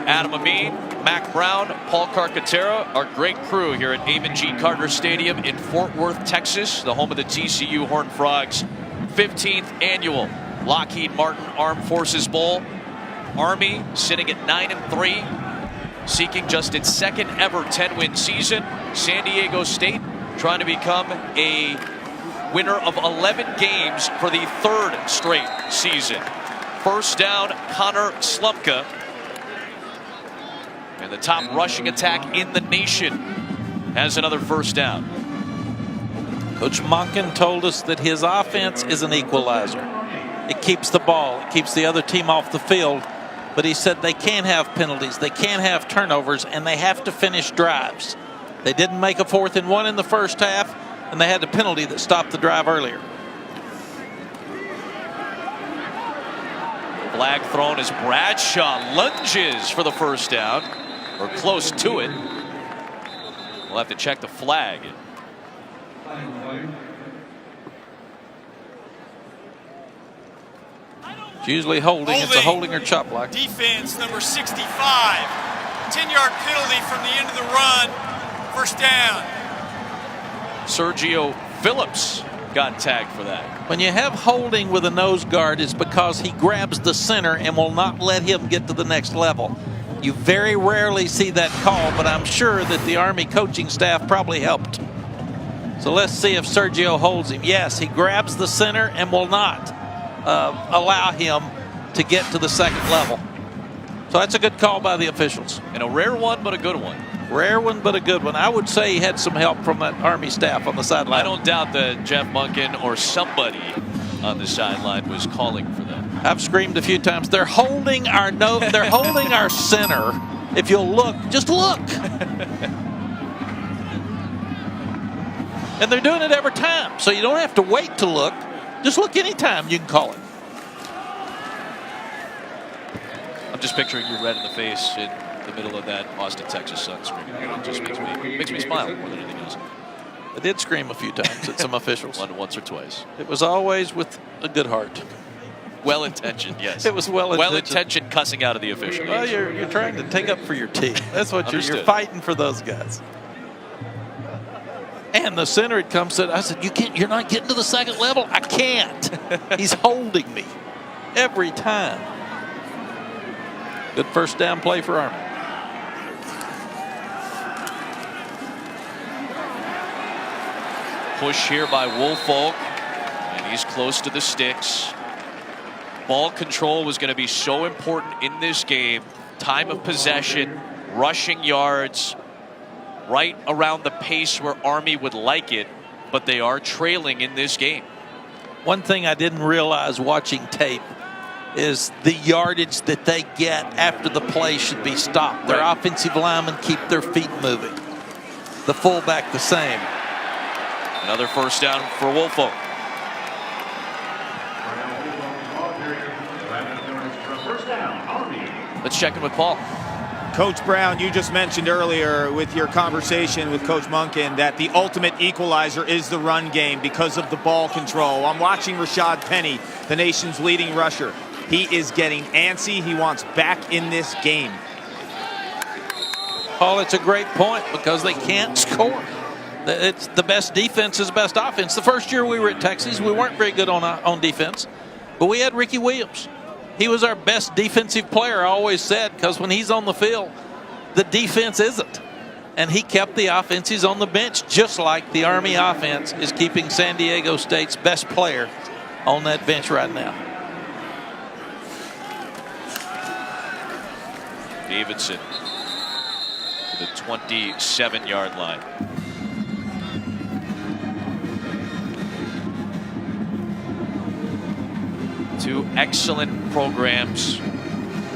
Adam Amin, Mac Brown, Paul Carcaterra, our great crew here at Amon G. Carter Stadium in Fort Worth, Texas, the home of the TCU Horned Frogs' 15th annual Lockheed Martin Armed Forces Bowl. Army sitting at 9-3, seeking just its 2nd ever 10-win season. San Diego State trying to become a winner of 11 games for the 3rd straight season. First down, Connor Slumka. And the top rushing attack in the nation has another first down. Coach Monken told us that his offense is an equalizer. It keeps the ball, it keeps the other team off the field, but he said they can't have penalties, they can't have turnovers, and they have to finish drives. They didn't make a 4th and 1 in the first half, and they had the penalty that stopped the drive earlier. Flag thrown as Bradshaw lunges for the first down, or close to it. We'll have to check the flag. It's usually holding. It's a holding or chop block. Defense number 65. 10-yard penalty from the end of the run. First down. Sergio Phillips got tagged for that. When you have holding with a nose guard, it's because he grabs the center and will not let him get to the next level. You very rarely see that call, but I'm sure that the Army coaching staff probably helped. So let's see if Sergio holds him. Yes, he grabs the center and will not allow him to get to the 2nd level. So that's a good call by the officials. And a rare one, but a good one. Rare one, but a good one. I would say he had some help from that Army staff on the sideline. I don't doubt that Jeff Monken or somebody on the sideline was calling for that. I've screamed a few times. They're holding our they're holding our center. If you'll look, just look. And they're doing it every time, so you don't have to wait to look. Just look anytime, you can call it. I'm just picturing you red in the face in the middle of that Austin, Texas sunscreen. It just makes me smile more than anything else. I did scream a few times at some officials. Once or twice. It was always with a good heart. Well-intentioned, yes. It was well-intentioned. Well-intentioned cussing out of the official. Well, you're trying to take up for your team. That's what you're fighting for those guys. And the center had come said, I said, you're not getting to the 2nd level. I can't. He's holding me every time. Good first down play for Army. Push here by Woolfolk, and he's close to the sticks. Ball control was going to be so important in this game. time of possession, rushing yards, right around the pace where Army would like it, but they are trailing in this game. One thing I didn't realize watching tape is the yardage that they get after the play should be stopped. Their offensive linemen keep their feet moving. The fullback the same. Another first down for Woolfolk. Let's check in with Paul. Coach Brown, you just mentioned earlier with your conversation with Coach Monken that the ultimate equalizer is the run game because of the ball control. I'm watching Rashad Penny, the nation's leading rusher. He is getting antsy. He wants back in this game. Paul, it's a great point because they can't score. It's the best defense is the best offense. The first year we were at Texas, we weren't very good on defense, but we had Ricky Williams. He was our best defensive player, I always said, because when he's on the field, the defense isn't. And he kept the offenses on the bench, just like the Army offense is keeping San Diego State's best player on that bench right now. Davidson to the 27-yard line. Two excellent programs.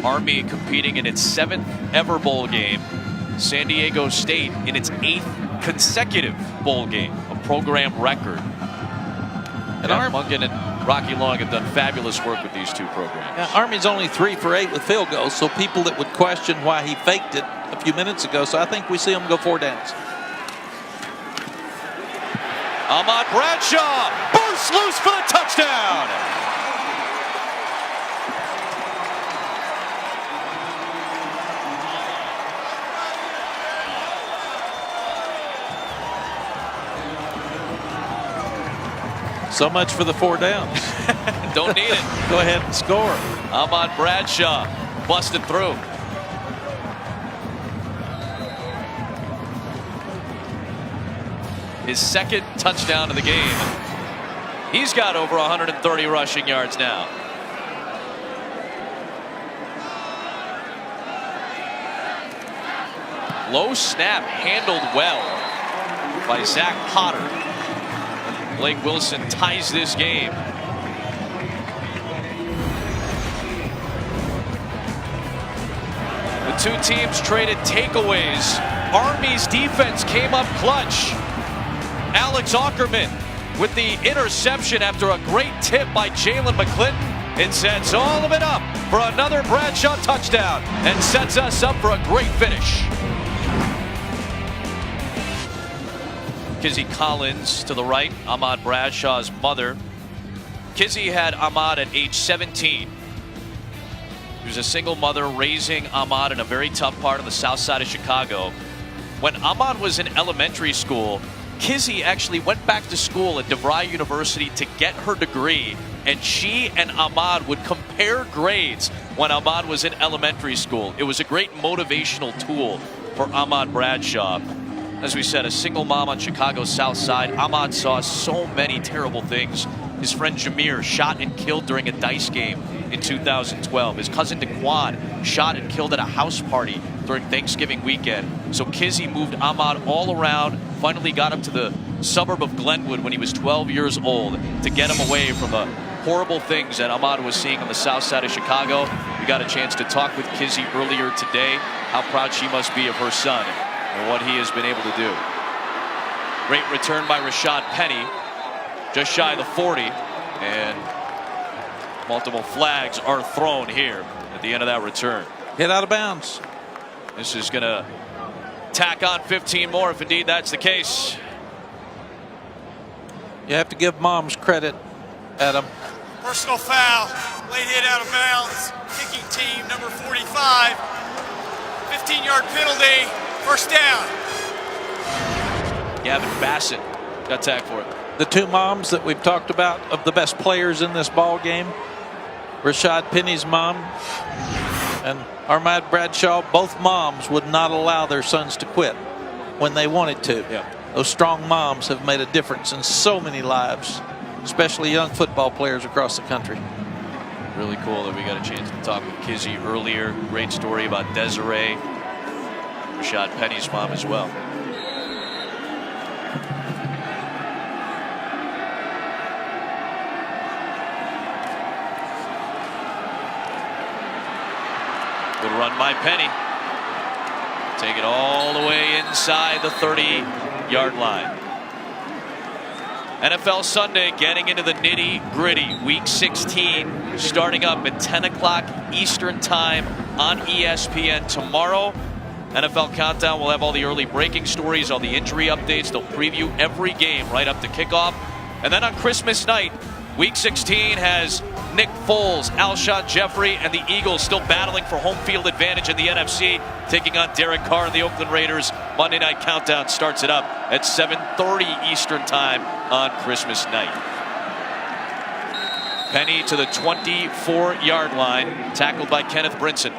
Army competing in its 7th ever bowl game. San Diego State in its 8th consecutive bowl game, a program record. And Monken and Rocky Long have done fabulous work with these two programs. Yeah, Army's only 3 for 8 with field goals, so people that would question why he faked it a few minutes ago, so I think we see him go 4 downs. Ahmad Bradshaw bursts loose for the touchdown. So much for the 4 downs. Don't need it. Go ahead and score. Ahmad Bradshaw busted through. His 2nd touchdown of the game. He's got over 130 rushing yards now. Low snap handled well by Zach Potter. Blake Wilson ties this game. The two teams traded takeaways. Army's defense came up clutch. Alex Ackerman with the interception after a great tip by Jalen McClinton. It sets all of it up for another Bradshaw touchdown and sets us up for a great finish. Kizzy Collins to the right, Ahmad Bradshaw's mother. Kizzy had Ahmad at age 17. She was a single mother raising Ahmad in a very tough part of the south side of Chicago. When Ahmad was in elementary school, Kizzy actually went back to school at DeVry University to get her degree, and she and Ahmad would compare grades when Ahmad was in elementary school. It was a great motivational tool for Ahmad Bradshaw. As we said, a single mom on Chicago's south side. Ahmad saw so many terrible things. His friend Jameer shot and killed during a dice game in 2012. His cousin Daquan shot and killed at a house party during Thanksgiving weekend. So Kizzy moved Ahmad all around, finally got him to the suburb of Glenwood when he was 12 years old to get him away from the horrible things that Ahmad was seeing on the south side of Chicago. We got a chance to talk with Kizzy earlier today, how proud she must be of her son and what he has been able to do. Great return by Rashad Penny, just shy of the 40, and multiple flags are thrown here at the end of that return. Hit out of bounds. This is going to tack on 15 more if indeed that's the case. You have to give moms credit, Adam. Personal foul, late hit out of bounds, kicking team number 45, 15-yard penalty. First down. Gavin Bassett got tagged for it. The two moms that we've talked about of the best players in this ball game, Rashad Penny's mom and Ahmad Bradshaw, both moms would not allow their sons to quit when they wanted to. Yeah. Those strong moms have made a difference in so many lives, especially young football players across the country. Really cool that we got a chance to talk with Kizzy earlier. Great story about Desiree, Rashad Penny's mom as well. Good run by Penny. Take it all the way inside the 30-yard line. NFL Sunday getting into the nitty-gritty. Week 16 starting up at 10 o'clock Eastern Time on ESPN tomorrow. NFL Countdown will have all the early breaking stories, all the injury updates. They'll preview every game right up to kickoff. And then on Christmas night, Week 16 has Nick Foles, Alshon Jeffrey, and the Eagles still battling for home field advantage in the NFC, taking on Derek Carr and the Oakland Raiders. Monday Night Countdown starts it up at 7:30 Eastern Time on Christmas night. Penny to the 24-yard line, tackled by Kenneth Brinson.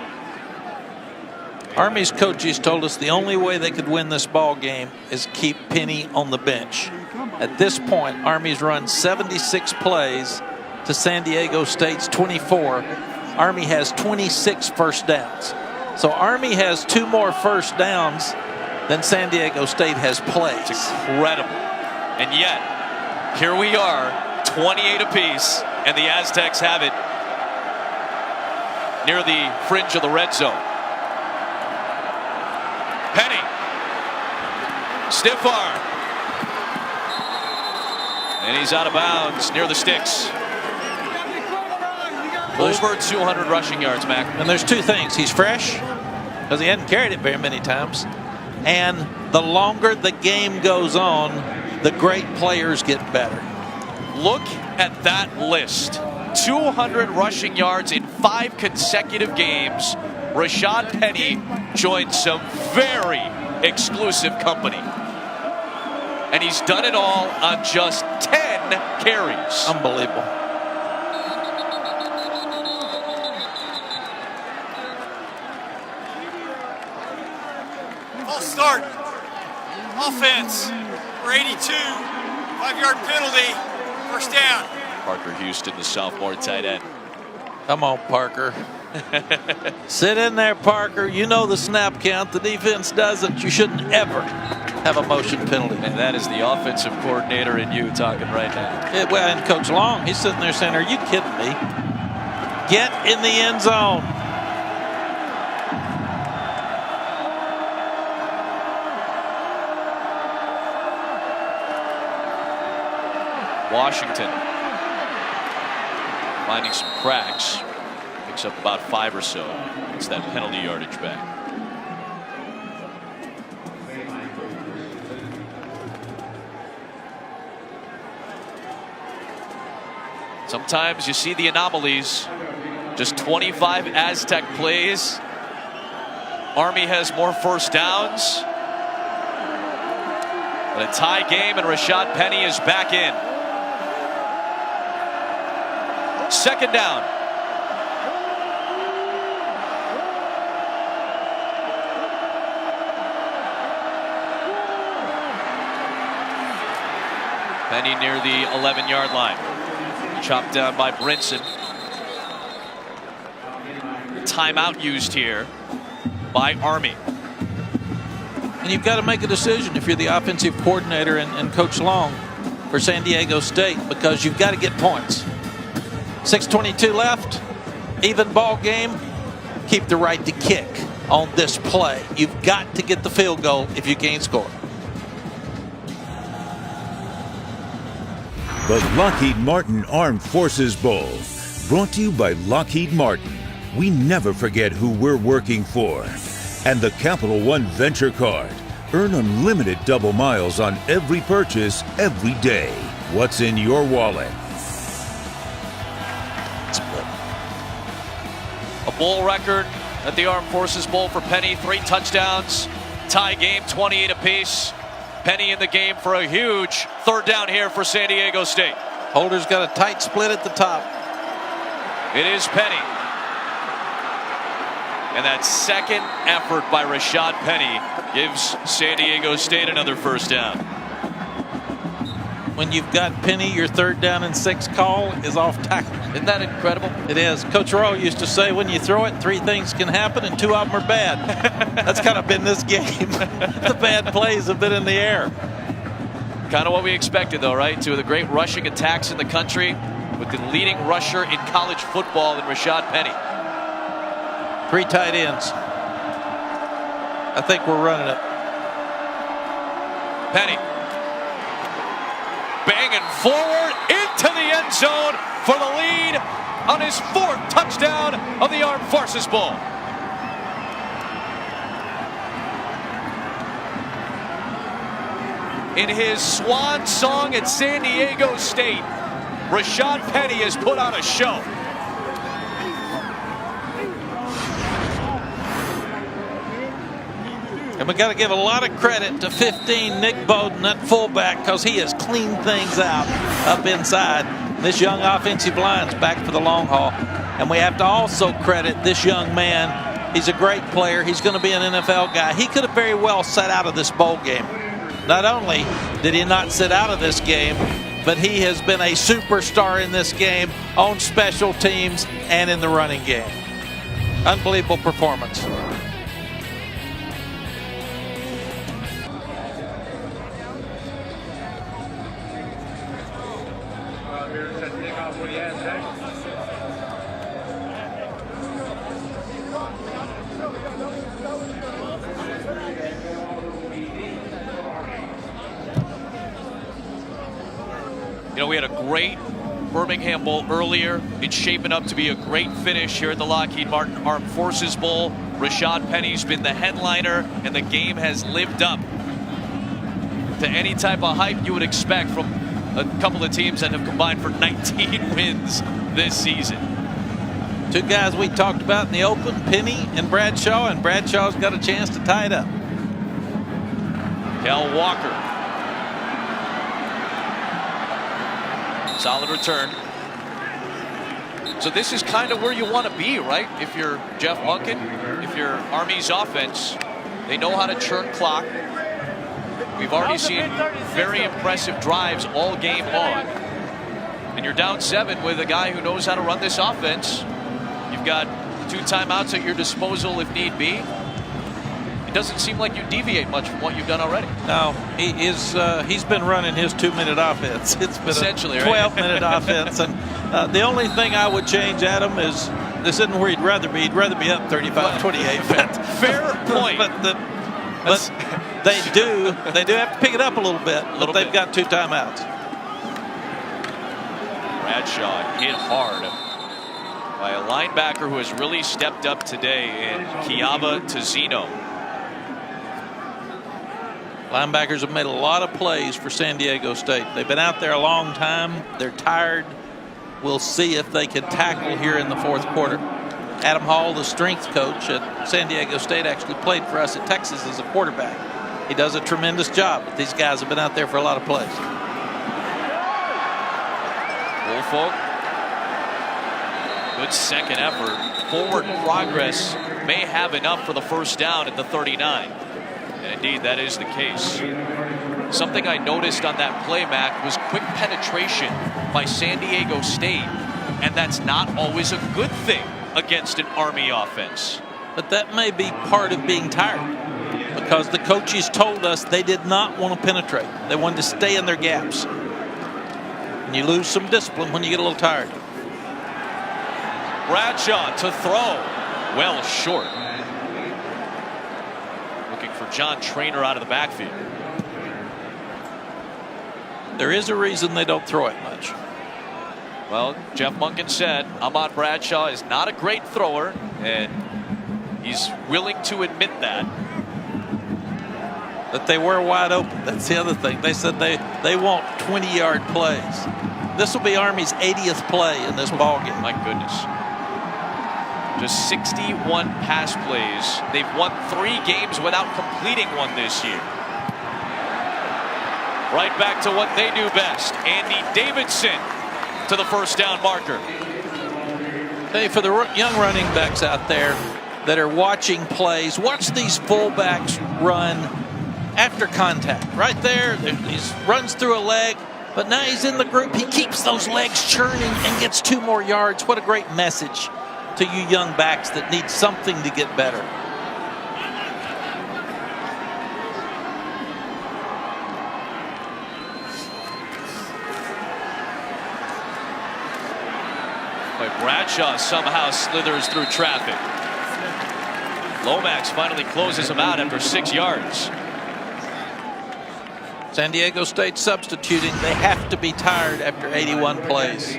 Army's coaches told us the only way they could win this ball game is keep Penny on the bench. At this point, Army's run 76 plays to San Diego State's 24. Army has 26 first downs. So Army has 2 more first downs than San Diego State has plays. It's incredible. And yet, here we are, 28 apiece, and the Aztecs have it near the fringe of the red zone. Penny, stiff arm, and he's out of bounds near the sticks. Over 200 rushing yards, Mac. And there's 2 things. He's fresh, because he hadn't carried it very many times. And the longer the game goes on, the great players get better. Look at that list. 200 rushing yards in 5 consecutive games. Rashad Penny joined some very exclusive company. And he's done it all on just 10 carries. Unbelievable. False start. Offense. For 82. 5-yard penalty. First down. Parker Houston, the sophomore tight end. Come on, Parker. Sit in there, Parker. You know the snap count. The defense doesn't. You shouldn't ever have a motion penalty. And that is the offensive coordinator in you talking right now. Yeah, well, and Coach Long, he's sitting there saying, are you kidding me? Get in the end zone. Washington finding some cracks. Picks up about 5 or so. It's that penalty yardage back. Sometimes you see the anomalies. Just 25 Aztec plays. Army has more first downs. And a tie game, and Rashad Penny is back in. Second down. Penny near the 11-yard line. Chopped down by Brinson. Timeout used here by Army. And you've got to make a decision if you're the offensive coordinator and Coach Long for San Diego State, because you've got to get points. 6:22 left, even ball game. Keep the right to kick on this play. You've got to get the field goal if you can't score. The Lockheed Martin Armed Forces Bowl, brought to you by Lockheed Martin. We never forget who we're working for. And the Capital One Venture Card. Earn unlimited double miles on every purchase every day. What's in your wallet? A bowl record at the Armed Forces Bowl for Penny. 3 touchdowns. Tie game, 28 apiece. Penny in the game for a huge third down here for San Diego State. Holder's got a tight split at the top. It is Penny. And that second effort by Rashad Penny gives San Diego State another first down. when you've got Penny, your 3rd down and 6 call is off tackle. Isn't that incredible? It is. Coach Rowe used to say when you throw it, 3 things can happen and 2 of them are bad. That's kind of been this game. The bad plays have been in the air. Kind of what we expected, though, right? 2 of the great rushing attacks in the country with the leading rusher in college football in Rashad Penny. 3 tight ends. I think we're running it. Penny banging forward into the end zone for the lead on his 4th touchdown of the Armed Forces Bowl. In his swan song at San Diego State, Rashad Penny has put on a show. And we got to give a lot of credit to 15 Nick Bowden, that fullback, because he has cleaned things out up inside. This young offensive line's back for the long haul. And we have to also credit this young man. He's a great player. He's going to be an NFL guy. He could have very well sat out of this bowl game. Not only did he not sit out of this game, but he has been a superstar in this game on special teams and in the running game. Unbelievable performance. You know, we had a great Birmingham Bowl earlier. It's shaping up to be a great finish here at the Lockheed Martin Armed Forces Bowl. Rashad Penny's been the headliner, and the game has lived up to any type of hype you would expect from a couple of teams that have combined for 19 wins this season. 2 guys we talked about in the open, Penny and Bradshaw's got a chance to tie it up. Cal Walker. Solid return. So this is kind of where you want to be, right? If you're Jeff Monken, if you're Army's offense, they know how to churn clock. We've already seen very impressive drives all game long. And you're down 7 with a guy who knows how to run this offense. You've got 2 timeouts at your disposal if need be. It doesn't seem like you deviate much from what you've done already. No, he's been running his 2-minute offense. It's been essentially a 12-minute offense. And the only thing I would change, Adam, is this isn't where he'd rather be. He'd rather be up 35-28. Fair point. But they do have to pick it up a little bit. But they've got 2 timeouts. Bradshaw hit hard by a linebacker who has really stepped up today in Kiaba Tizino. Linebackers have made a lot of plays for San Diego State. They've been out there a long time. They're tired. We'll see if they can tackle here in the 4th quarter. Adam Hall, the strength coach at San Diego State, actually played for us at Texas as a quarterback. He does a tremendous job, but these guys have been out there for a lot of plays. Woolfolk. Good second effort. Forward progress may have enough for the 1st down at the 39. And indeed, that is the case. Something I noticed on that play, Mac, was quick penetration by San Diego State. And that's not always a good thing against an Army offense. But that may be part of being tired, because the coaches told us they did not want to penetrate. They wanted to stay in their gaps. And you lose some discipline when you get a little tired. Bradshaw to throw. Well short. Looking for John Trainer out of the backfield. There is a reason they don't throw it much. Well, Jeff Monken said Ahmad Bradshaw is not a great thrower, and he's willing to admit that. That they were wide open. That's the other thing. They said they want 20-yard plays. This will be Army's 80th play in this ball game. My goodness. Just 61 pass plays. They've won 3 games without completing one this year. Right back to what they do best. Andy Davidson to the 1st down marker. Hey, for the young running backs out there that are watching plays, watch these fullbacks run after contact. Right there, he runs through a leg. But now he's in the group. He keeps those legs churning and gets 2 more yards. What a great message to you young backs that need something to get better. Bradshaw somehow slithers through traffic. Lomax finally closes him out after 6 yards. San Diego State substituting. They have to be tired after 81 plays.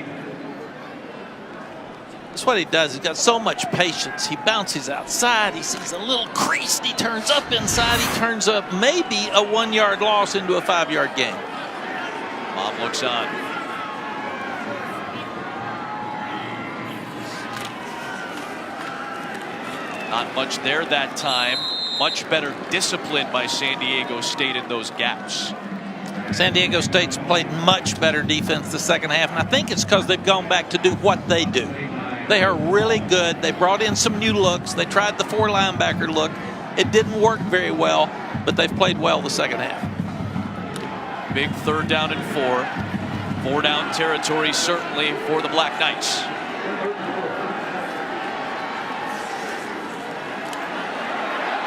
That's what he does. He's got so much patience. He bounces outside. He sees a little crease. He turns up inside. He turns up maybe a 1-yard loss into a 5-yard gain. Mom looks on. Not much there that time. Much better discipline by San Diego State in those gaps. San Diego State's played much better defense the second half, and I think it's because they've gone back to do what they do. They are really good. They brought in some new looks. They tried the 4 linebacker look. It didn't work very well, but they've played well the second half. Big 3rd down and 4. 4 down territory certainly for the Black Knights.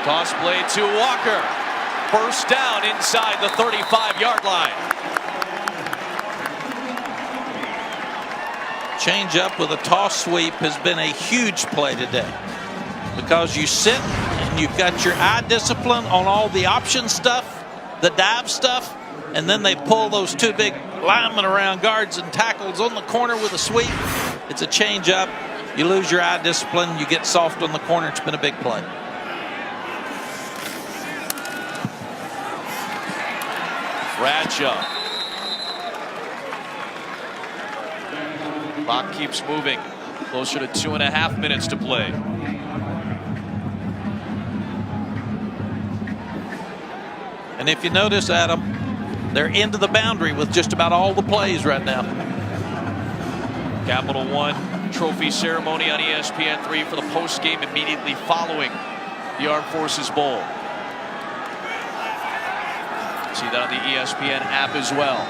Toss play to Walker. First down inside the 35-yard line. Change up with a toss sweep has been a huge play today, because you sit and you've got your eye discipline on all the option stuff, the dive stuff, and then they pull those 2 big linemen around guards and tackles on the corner with a sweep. It's a change up. You lose your eye discipline. You get soft on the corner. It's been a big play. Bradshaw. Clock keeps moving. Closer to 2.5 minutes to play. And if you notice, Adam, they're into the boundary with just about all the plays right now. Capital One trophy ceremony on ESPN3 for the post game immediately following the Armed Forces Bowl. See that on the ESPN app as well.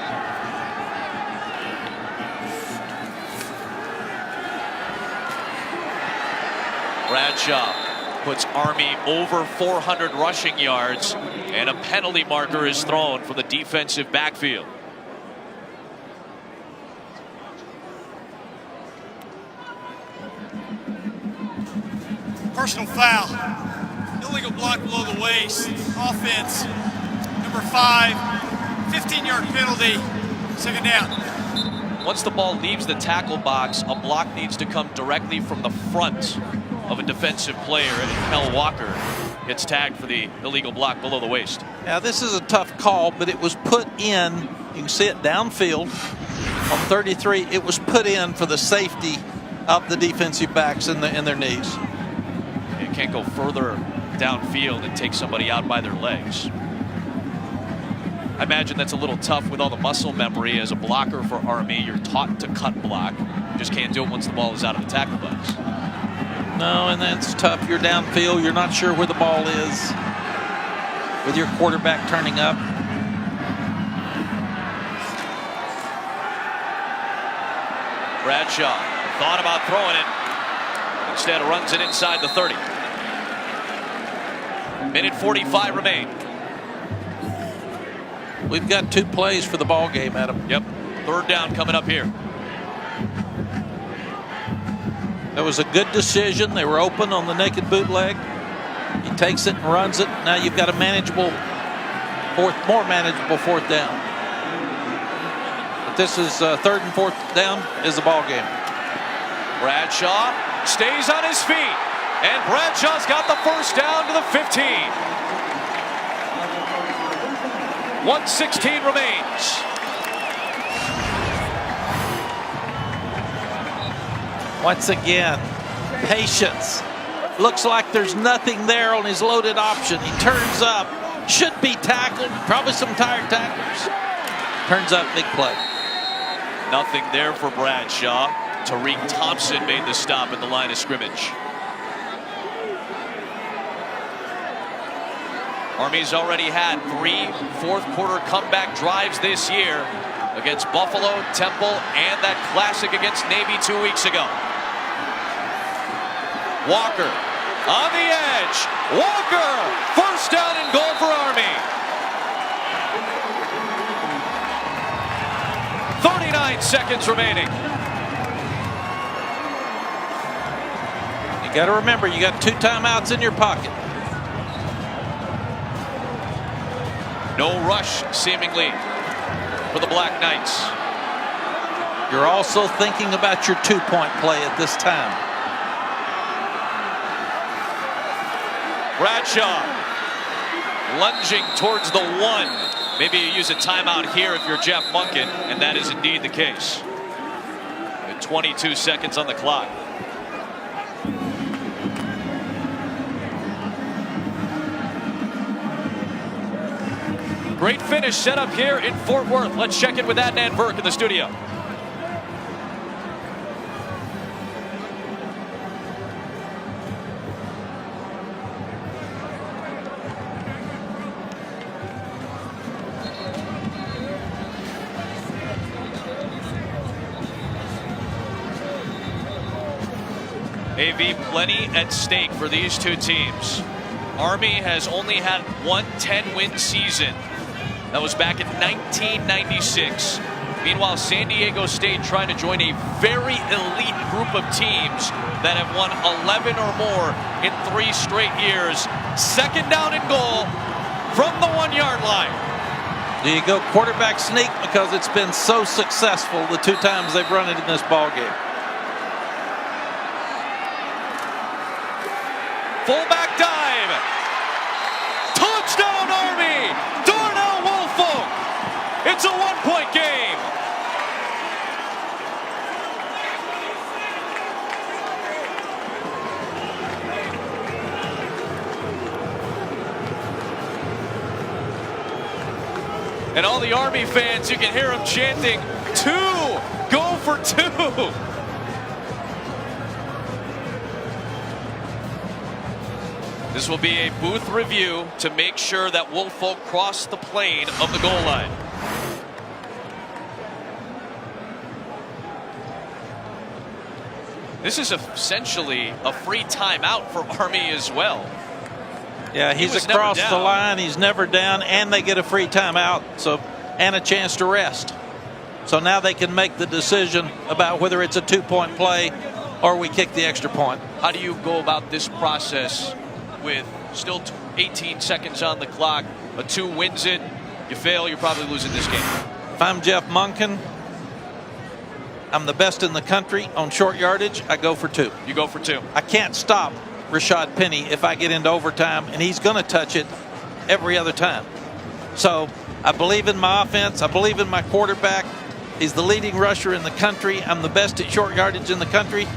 Bradshaw puts Army over 400 rushing yards, and a penalty marker is thrown from the defensive backfield. Personal foul. Illegal block below the waist. Offense. Number 5. 15-yard penalty. 2nd down. Once the ball leaves the tackle box, a block needs to come directly from the front of a defensive player, and Kel Walker gets tagged for the illegal block below the waist. Now this is a tough call, but it was put in. You can see it downfield on 33. It was put in for the safety of the defensive backs in their knees. You can't go further downfield and take somebody out by their legs. I imagine that's a little tough with all the muscle memory. As a blocker for Army, you're taught to cut block. You just can't do it once the ball is out of the tackle box. No, and that's tough. You're downfield. You're not sure where the ball is with your quarterback turning up. Bradshaw thought about throwing it. Instead runs it inside the 30. Minute 45 remain. We've got 2 plays for the ball game, Adam. Yep. 3rd down coming up here. That was a good decision. They were open on the naked bootleg. He takes it and runs it. Now you've got a more manageable 4th down. But this is 3rd and 4th down is the ball game. Bradshaw stays on his feet, and Bradshaw's got the first down to the 15. 1:16 remains. Once again, patience. Looks like there's nothing there on his loaded option. He turns up, should be tackled, probably some tired tacklers. Turns up, big play. Nothing there for Bradshaw. Tariq Thompson made the stop at the line of scrimmage. Army's already had 3 fourth-quarter comeback drives this year. against Buffalo, Temple, and that classic against Navy 2 weeks ago. Walker on the edge. Walker, first down and goal for Army. 39 seconds remaining. You got to remember, you got 2 timeouts in your pocket. No rush, seemingly, for the Black Knights. You're also thinking about your 2-point play at this time. Bradshaw lunging towards the 1. Maybe you use a timeout here if you're Jeff Monken, and that is indeed the case. With 22 seconds on the clock. Great finish set up here in Fort Worth. Let's check in with Adnan Burke in the studio. AV, plenty at stake for these two teams. Army has only had one 10-win season. That was back in 1996. Meanwhile, San Diego State trying to join a very elite group of teams that have won 11 or more in 3 straight years. Second down and goal from the 1-yard line. Do you go quarterback sneak because it's been so successful the 2 times they've run it in this ball game? Fullback dive. Touchdown Army. Darnell Woolfolk. It's a 1-point game. And all the Army fans, you can hear them chanting, 2, go for 2. This will be a booth review to make sure that Woolfolk crossed the plane of the goal line. This is essentially a free timeout for Army as well. Yeah, he's across the line. He's never down, and they get a free timeout, and a chance to rest. So now they can make the decision about whether it's a 2-point play or we kick the extra point. How do you go about this process with still 18 seconds on the clock? A 2 wins it. You fail, you're probably losing this game. If I'm Jeff Monken, I'm the best in the country on short yardage. I go for 2. You go for 2. I can't stop Rashad Penny if I get into overtime, and he's going to touch it every other time. So I believe in my offense. I believe in my quarterback. He's the leading rusher in the country. I'm the best at short yardage in the country.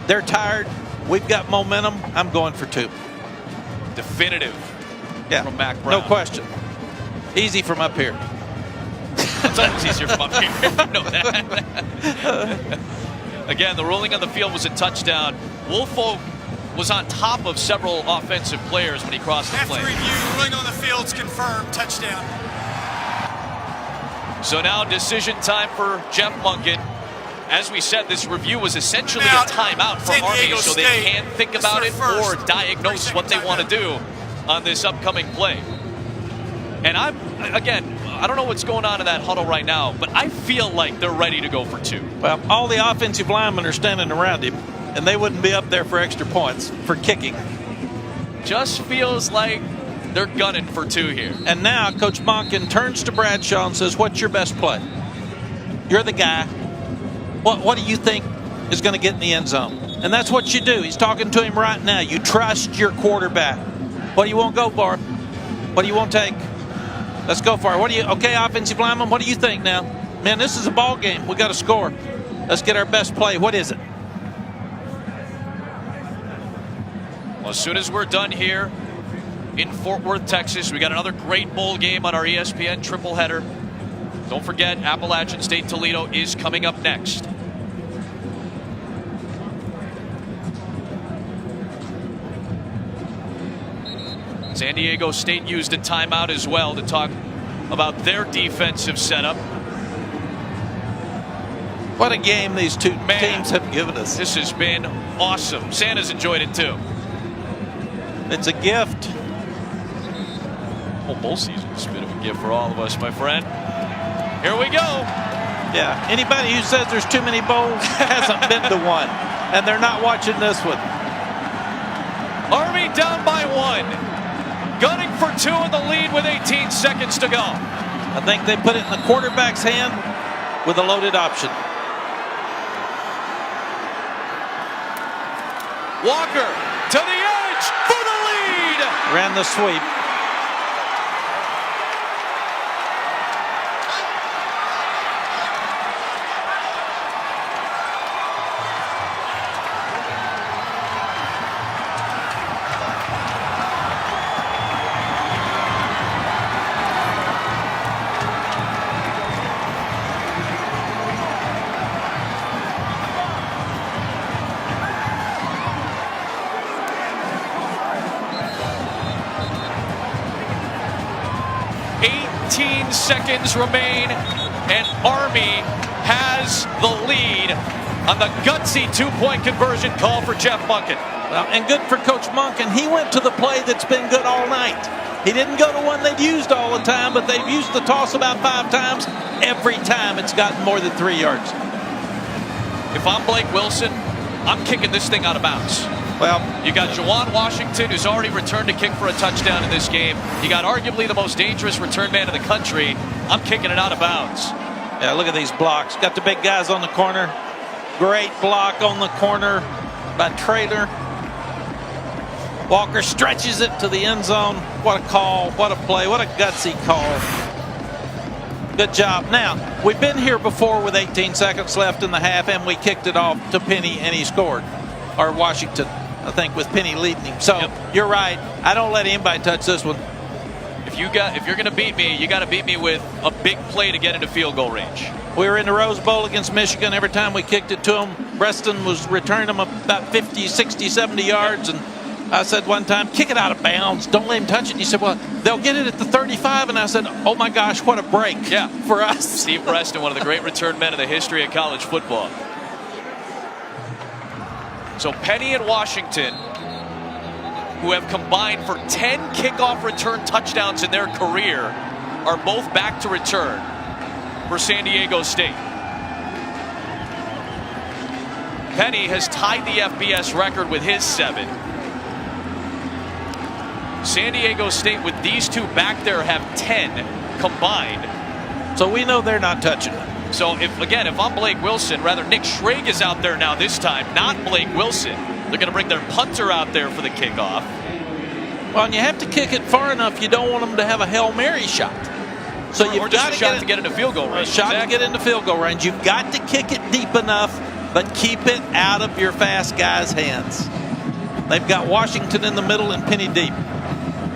They're tired. We've got momentum. I'm going for 2. Definitive. Yeah, from Mac Brown. No question. Easy from up here. It's always easier from up here. I know that. Again, the ruling on the field was a touchdown. Woolfolk was on top of several offensive players when he crossed the plane. After review, ruling on the field's confirmed. Touchdown. So now decision time for Jeff Monken. As we said, this review was essentially a timeout for Army, so they can think about it or diagnose what they want to do on this upcoming play. And I don't know what's going on in that huddle right now, but I feel like they're ready to go for 2. Well, all the offensive linemen are standing around him, and they wouldn't be up there for extra points for kicking. Just feels like they're gunning for 2 here. And now Coach Monken turns to Bradshaw and says, what's your best play? You're the guy. What do you think is going to get in the end zone? And that's what you do. He's talking to him right now. You trust your quarterback. What do you want to go for? What do you want to take? Let's go for it. Okay, offensive lineman, what do you think now? Man, this is a ball game. We got to score. Let's get our best play. What is it? Well, as soon as we're done here in Fort Worth, Texas, we got another great bowl game on our ESPN triple header. Don't forget, Appalachian State Toledo is coming up next. San Diego State used a timeout as well to talk about their defensive setup. What a game these two teams have given us. This has been awesome. Santa's enjoyed it too. It's a gift. Whole bowl season is a bit of a gift for all of us, my friend. Here we go. Yeah, anybody who says there's too many bowls hasn't been to one, and they're not watching this one. Army down by 1. Gunning for 2 in the lead with 18 seconds to go. I think they put it in the quarterback's hand with a loaded option. Walker to the edge for the lead. Ran the sweep. Seconds remain, and Army has the lead on the gutsy 2-point conversion call for Jeff Monken. Well, and good for Coach Monken. He went to the play that's been good all night. He didn't go to one they've used all the time, but they've used the toss about 5 times. Every time it's gotten more than 3 yards. If I'm Blake Wilson, I'm kicking this thing out of bounds. Well, you got Juwan Washington, who's already returned to kick for a touchdown in this game. You got arguably the most dangerous return man in the country. I'm kicking it out of bounds. Yeah, look at these blocks. Got the big guys on the corner. Great block on the corner by Traylor. Walker stretches it to the end zone. What a call, what a play, what a gutsy call. Good job. Now, we've been here before with 18 seconds left in the half, and we kicked it off to Penny, and he scored. Or Washington, I think, with Penny leading him. So You're right. I don't let anybody touch this one. If you're going to beat me, you got to beat me with a big play to get into field goal range. We were in the Rose Bowl against Michigan. Every time we kicked it to them, Preston was returning them about 50, 60, 70 yards. And I said one time, kick it out of bounds. Don't let him touch it. And he said, well, they'll get it at the 35. And I said, oh, my gosh, what a break for us. Steve Preston, one of the great return men in the history of college football. So Penny and Washington, who have combined for 10 kickoff return touchdowns in their career, are both back to return for San Diego State. Penny has tied the FBS record with his 7. San Diego State, with these two back there, have 10 combined. So we know they're not touching it. So if I'm Blake Wilson, rather Nick Schrage is out there now this time, not Blake Wilson. They're going to bring their punter out there for the kickoff. Well, and you have to kick it far enough. You don't want them to have a Hail Mary shot. So you've got to get into field goal range. A shot to get into field goal range. You've got to kick it deep enough, but keep it out of your fast guys' hands. They've got Washington in the middle and Penny deep.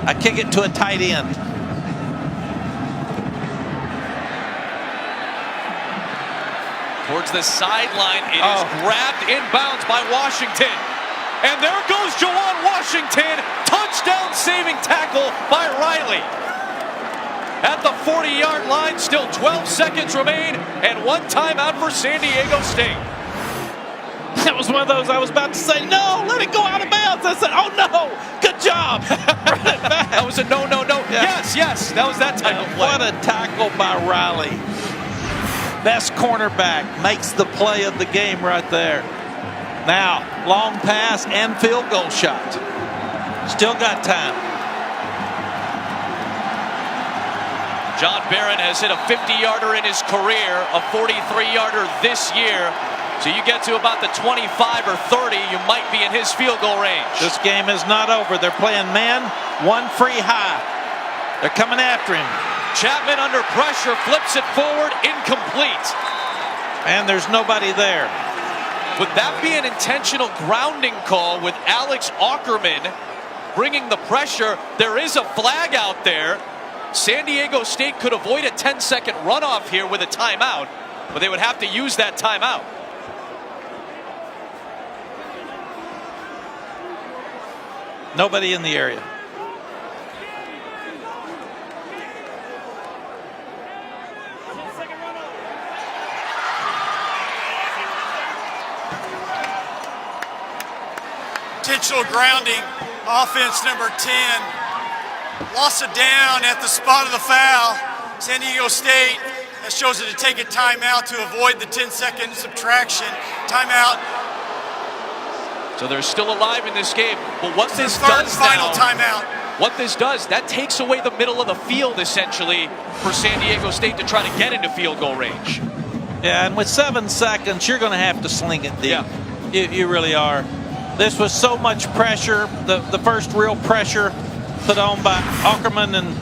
I kick it to a tight end. Towards the sideline, it is grabbed inbounds by Washington. And there goes Juwan Washington. Touchdown saving tackle by Riley. At the 40-yard line, still 12 seconds remain, and 1 timeout for San Diego State. That was one of those I was about to say, no, let it go out of bounds. I said, oh no, good job. That was a no. Yeah. Yes, that was that type of play. What a tackle by Riley. Best cornerback makes the play of the game right there. Now, long pass and field goal shot. Still got time. John Barron has hit a 50-yarder in his career, a 43-yarder this year. So you get to about the 25 or 30, you might be in his field goal range. This game is not over. They're playing man, 1 free high. They're coming after him. Chapman under pressure, flips it forward, incomplete. And there's nobody there. Would that be an intentional grounding call with Alex Ackerman bringing the pressure? There is a flag out there. San Diego State could avoid a 10-second runoff here with a timeout, but they would have to use that timeout. Nobody in the area. intentional grounding. Offense number 10 lost it down at the spot of the foul. San Diego State has chosen to take a timeout to avoid the 10-second subtraction. Timeout. So they're still alive in this game. But what this Third does final now, timeout. what this does, that takes away the middle of the field essentially for San Diego State to try to get into field goal range. Yeah, and with 7 seconds, you're going to have to sling it deep. Yeah. You really are. This was so much pressure, the first real pressure put on by Ackerman, and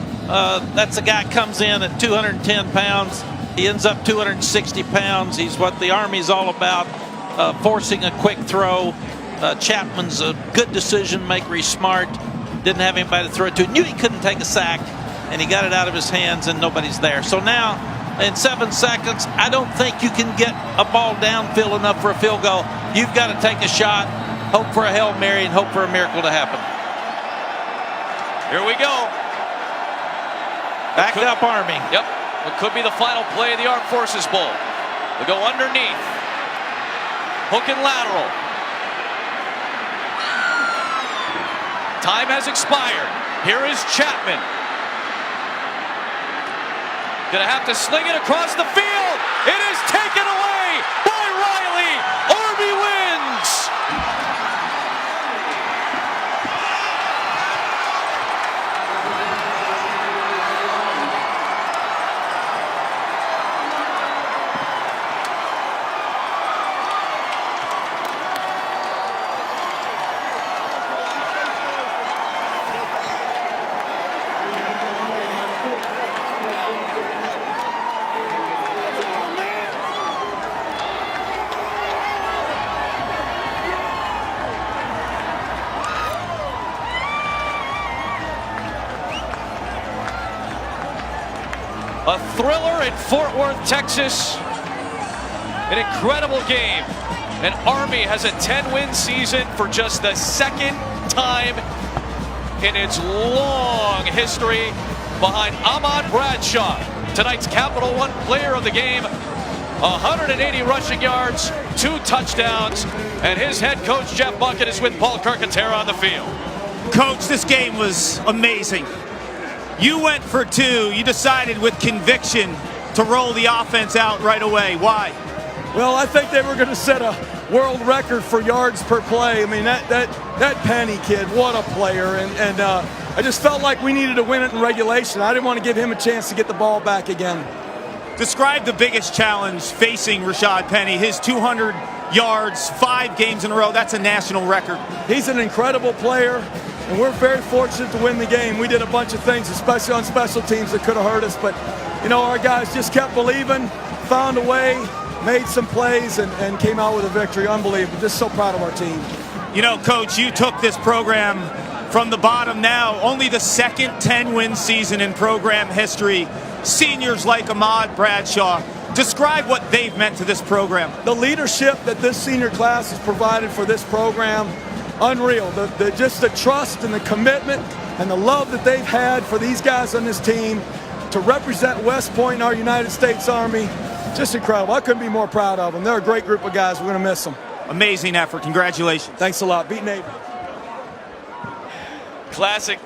that's a guy comes in at 210 pounds. He ends up 260 pounds. He's what the Army's all about, forcing a quick throw. Chapman's a good decision maker. He's smart. Didn't have anybody to throw it to. Knew he couldn't take a sack, and he got it out of his hands, and nobody's there. So now, in 7 seconds, I don't think you can get a ball downfield enough for a field goal. You've got to take a shot, hope for a Hail Mary, and hope for a miracle to happen. Here we go. Back up Army. Yep. It could be the final play of the Armed Forces Bowl. They go underneath. Hook and lateral. Time has expired. Here is Chapman. Gonna have to sling it across the field. It is taken away by Riley. Army wins. A thriller in Fort Worth, Texas. An incredible game. And Army has a 10-win season for just the second time in its long history, behind Ahmad Bradshaw, tonight's Capital One player of the game. 180 rushing yards, 2 touchdowns, and his head coach, Jeff Bucket, is with Paul Carcaterra on the field. Coach, this game was amazing. You went for 2. You decided with conviction to roll the offense out right away. Why? Well, I think they were going to set a world record for yards per play. I mean, that Penny kid, what a player. And I just felt like we needed to win it in regulation. I didn't want to give him a chance to get the ball back again. Describe the biggest challenge facing Rashad Penny. His 200 yards, 5 games in a row. That's a national record. He's an incredible player, and we're very fortunate to win the game. We did a bunch of things, especially on special teams, that could have hurt us. But, you know, our guys just kept believing, found a way, made some plays, and came out with a victory. Unbelievable. Just so proud of our team. You know, Coach, you took this program from the bottom now. Only the second 10-win season in program history. Seniors like Ahmad Bradshaw. Describe what they've meant to this program. The leadership that this senior class has provided for this program, unreal. Just the trust and the commitment and the love that they've had for these guys on this team to represent West Point and our United States Army. Just incredible. I couldn't be more proud of them. They're a great group of guys. We're going to miss them. Amazing effort. Congratulations. Thanks a lot. Beat Navy. Classic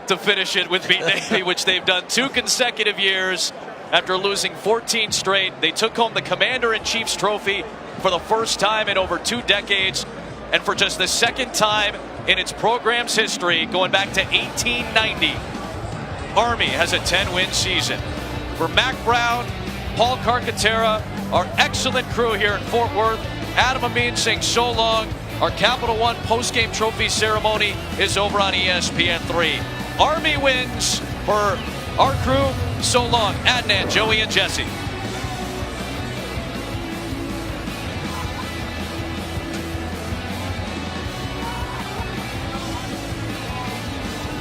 to finish it with Beat Navy, which they've done 2 consecutive years. After losing 14 straight, they took home the Commander-in-Chief's trophy for the first time in over 2 decades, and for just the second time in its program's history, going back to 1890. Army has a 10-win season. For Mac Brown, Paul Carcaterra, our excellent crew here in Fort Worth, Adam Amin saying so long. Our Capital One postgame trophy ceremony is over on ESPN3. Army wins. For our crew, so long. Adnan, Joey, and Jesse.